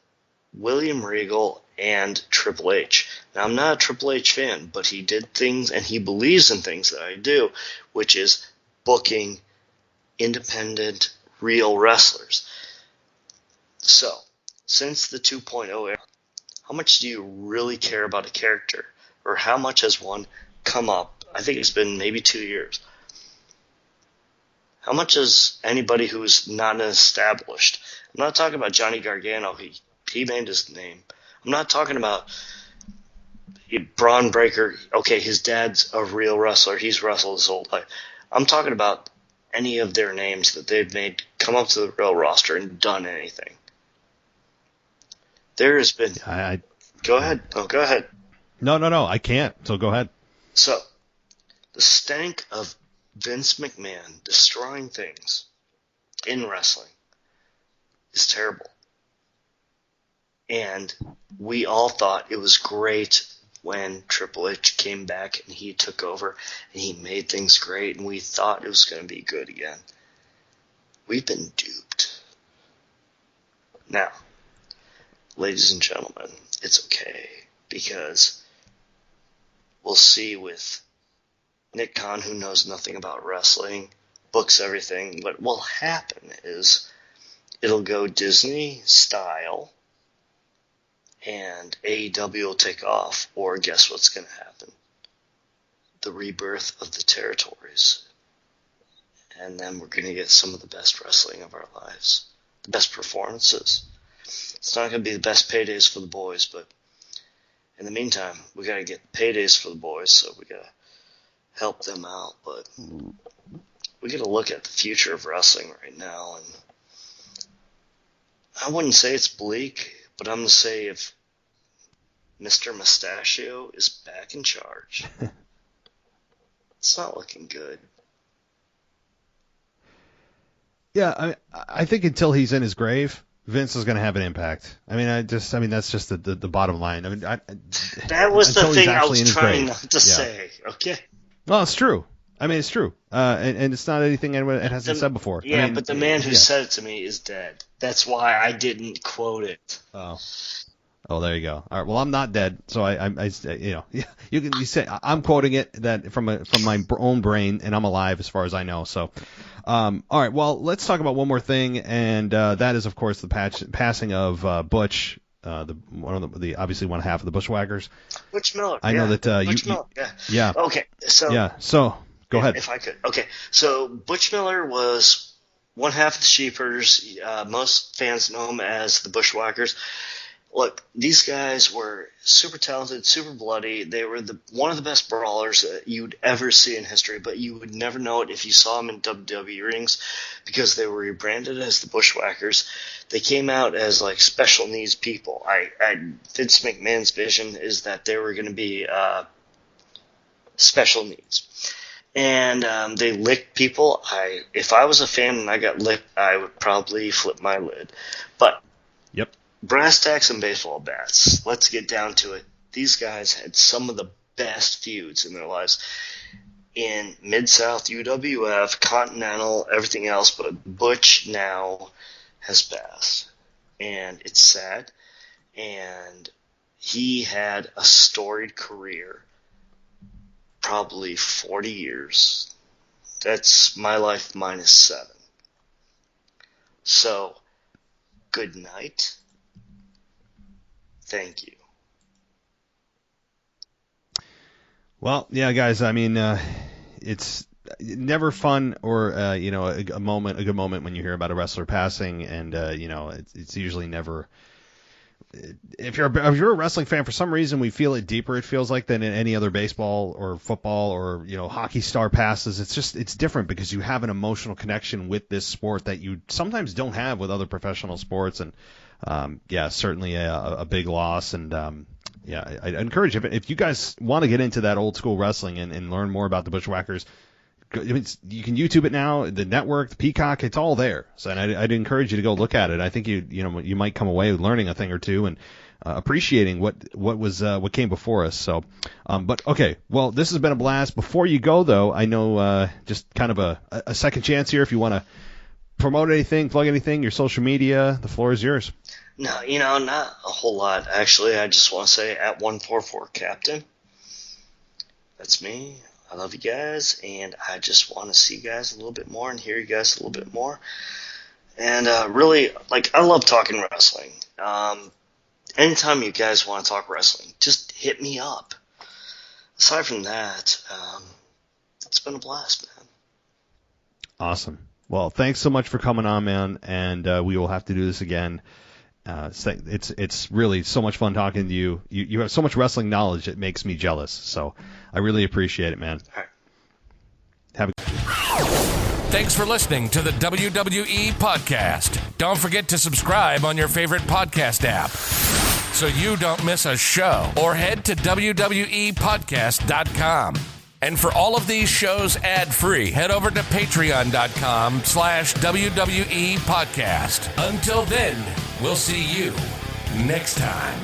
Speaker 4: William Regal and Triple H. Now, I'm not a Triple H fan, but he did things, and he believes in things that I do, which is booking independent, real wrestlers. So, since the 2.0 era, how much do you really care about a character? Or how much has one come up? I think it's been maybe 2 years. How much has anybody who's not established? I'm not talking about Johnny Gargano. He made his name. I'm not talking about Braun Breaker. Okay, his dad's a real wrestler. He's wrestled his whole life. I'm talking about any of their names that they've made come up to the real roster and done anything. There has been... Go ahead. Oh, go ahead.
Speaker 3: No, I can't, so go ahead.
Speaker 4: So, the stank of Vince McMahon destroying things in wrestling is terrible. And we all thought it was great when Triple H came back and he took over and he made things great and we thought it was going to be good again. We've been duped. Now, ladies and gentlemen, it's okay because we'll see with Nick Khan, who knows nothing about wrestling, books everything. What will happen is it'll go Disney style and AEW will take off, or guess what's going to happen? The rebirth of the territories. And then we're going to get some of the best wrestling of our lives. The best performances. It's not going to be the best paydays for the boys, but in the meantime, we got to get paydays for the boys, so we got to help them out. But we got to look at the future of wrestling right now, and I wouldn't say it's bleak, but I'm going to say if Mr. Mustachio is back in charge, it's not looking good.
Speaker 3: Yeah, I think until he's in his grave, Vince is going to have an impact. I mean, that's just the bottom line. I mean,
Speaker 4: that was the thing I was trying not to say. Okay.
Speaker 3: Well, it's true. I mean, it's true. And it's not anything anyone hasn't said before.
Speaker 4: Yeah,
Speaker 3: I mean,
Speaker 4: but the man who said it to me is dead. That's why I didn't quote it.
Speaker 3: Oh, there you go. All right. Well, I'm not dead, so I you say I'm quoting it that from my own brain, and I'm alive as far as I know. So, all right. Well, let's talk about one more thing, and that is, of course, the passing of Butch, obviously one half of the Bushwhackers.
Speaker 4: Butch Miller.
Speaker 3: I know that
Speaker 4: Butch Miller. Yeah. Okay.
Speaker 3: So go ahead.
Speaker 4: If I could. Okay. So Butch Miller was one half of the Sheepers. Most fans know him as the Bushwhackers. Look, these guys were super talented, super bloody. They were one of the best brawlers that you'd ever see in history, but you would never know it if you saw them in WWE rings because they were rebranded as the Bushwhackers. They came out as like special needs people. Vince McMahon's vision is that they were going to be special needs. And they licked people. If I was a fan and I got licked, I would probably flip my lid. But
Speaker 3: yep.
Speaker 4: Brass tacks and baseball bats. Let's get down to it. These guys had some of the best feuds in their lives in Mid-South, UWF, Continental, everything else, but Butch now has passed. And it's sad. And he had a storied career, probably 40 years. That's my life minus 7. So, good night. Thank you.
Speaker 3: Well, yeah, guys. I mean, it's never fun or a good moment when you hear about a wrestler passing, and it's usually never. If you're a wrestling fan, for some reason we feel it deeper. It feels like than in any other baseball or football or hockey star passes. It's different because you have an emotional connection with this sport that you sometimes don't have with other professional sports, and certainly a big loss. And I encourage you, if you guys want to get into that old school wrestling and learn more about the Bushwhackers, you can YouTube it now. The network, the Peacock, it's all there. So, and I'd encourage you to go look at it. I think you might come away learning a thing or two and appreciating what came before us. So, but okay, well, this has been a blast. Before you go, though, I know just kind of a second chance here if you want to promote anything, plug anything, your social media, the floor is yours.
Speaker 4: No, not a whole lot. Actually, I just want to say at 144 Captain. That's me. I love you guys, and I just want to see you guys a little bit more and hear you guys a little bit more. And really, I love talking wrestling. Anytime you guys want to talk wrestling, just hit me up. Aside from that, it's been a blast, man.
Speaker 3: Awesome. Well, thanks so much for coming on, man, and we will have to do this again. It's really so much fun talking to you. You have so much wrestling knowledge, it makes me jealous. So I really appreciate it, man.
Speaker 4: All right.
Speaker 5: Thanks for listening to the WWE Podcast. Don't forget to subscribe on your favorite podcast app so you don't miss a show, or head to WWEpodcast.com. And for all of these shows ad-free, head over to patreon.com/WWE Podcast. Until then, we'll see you next time.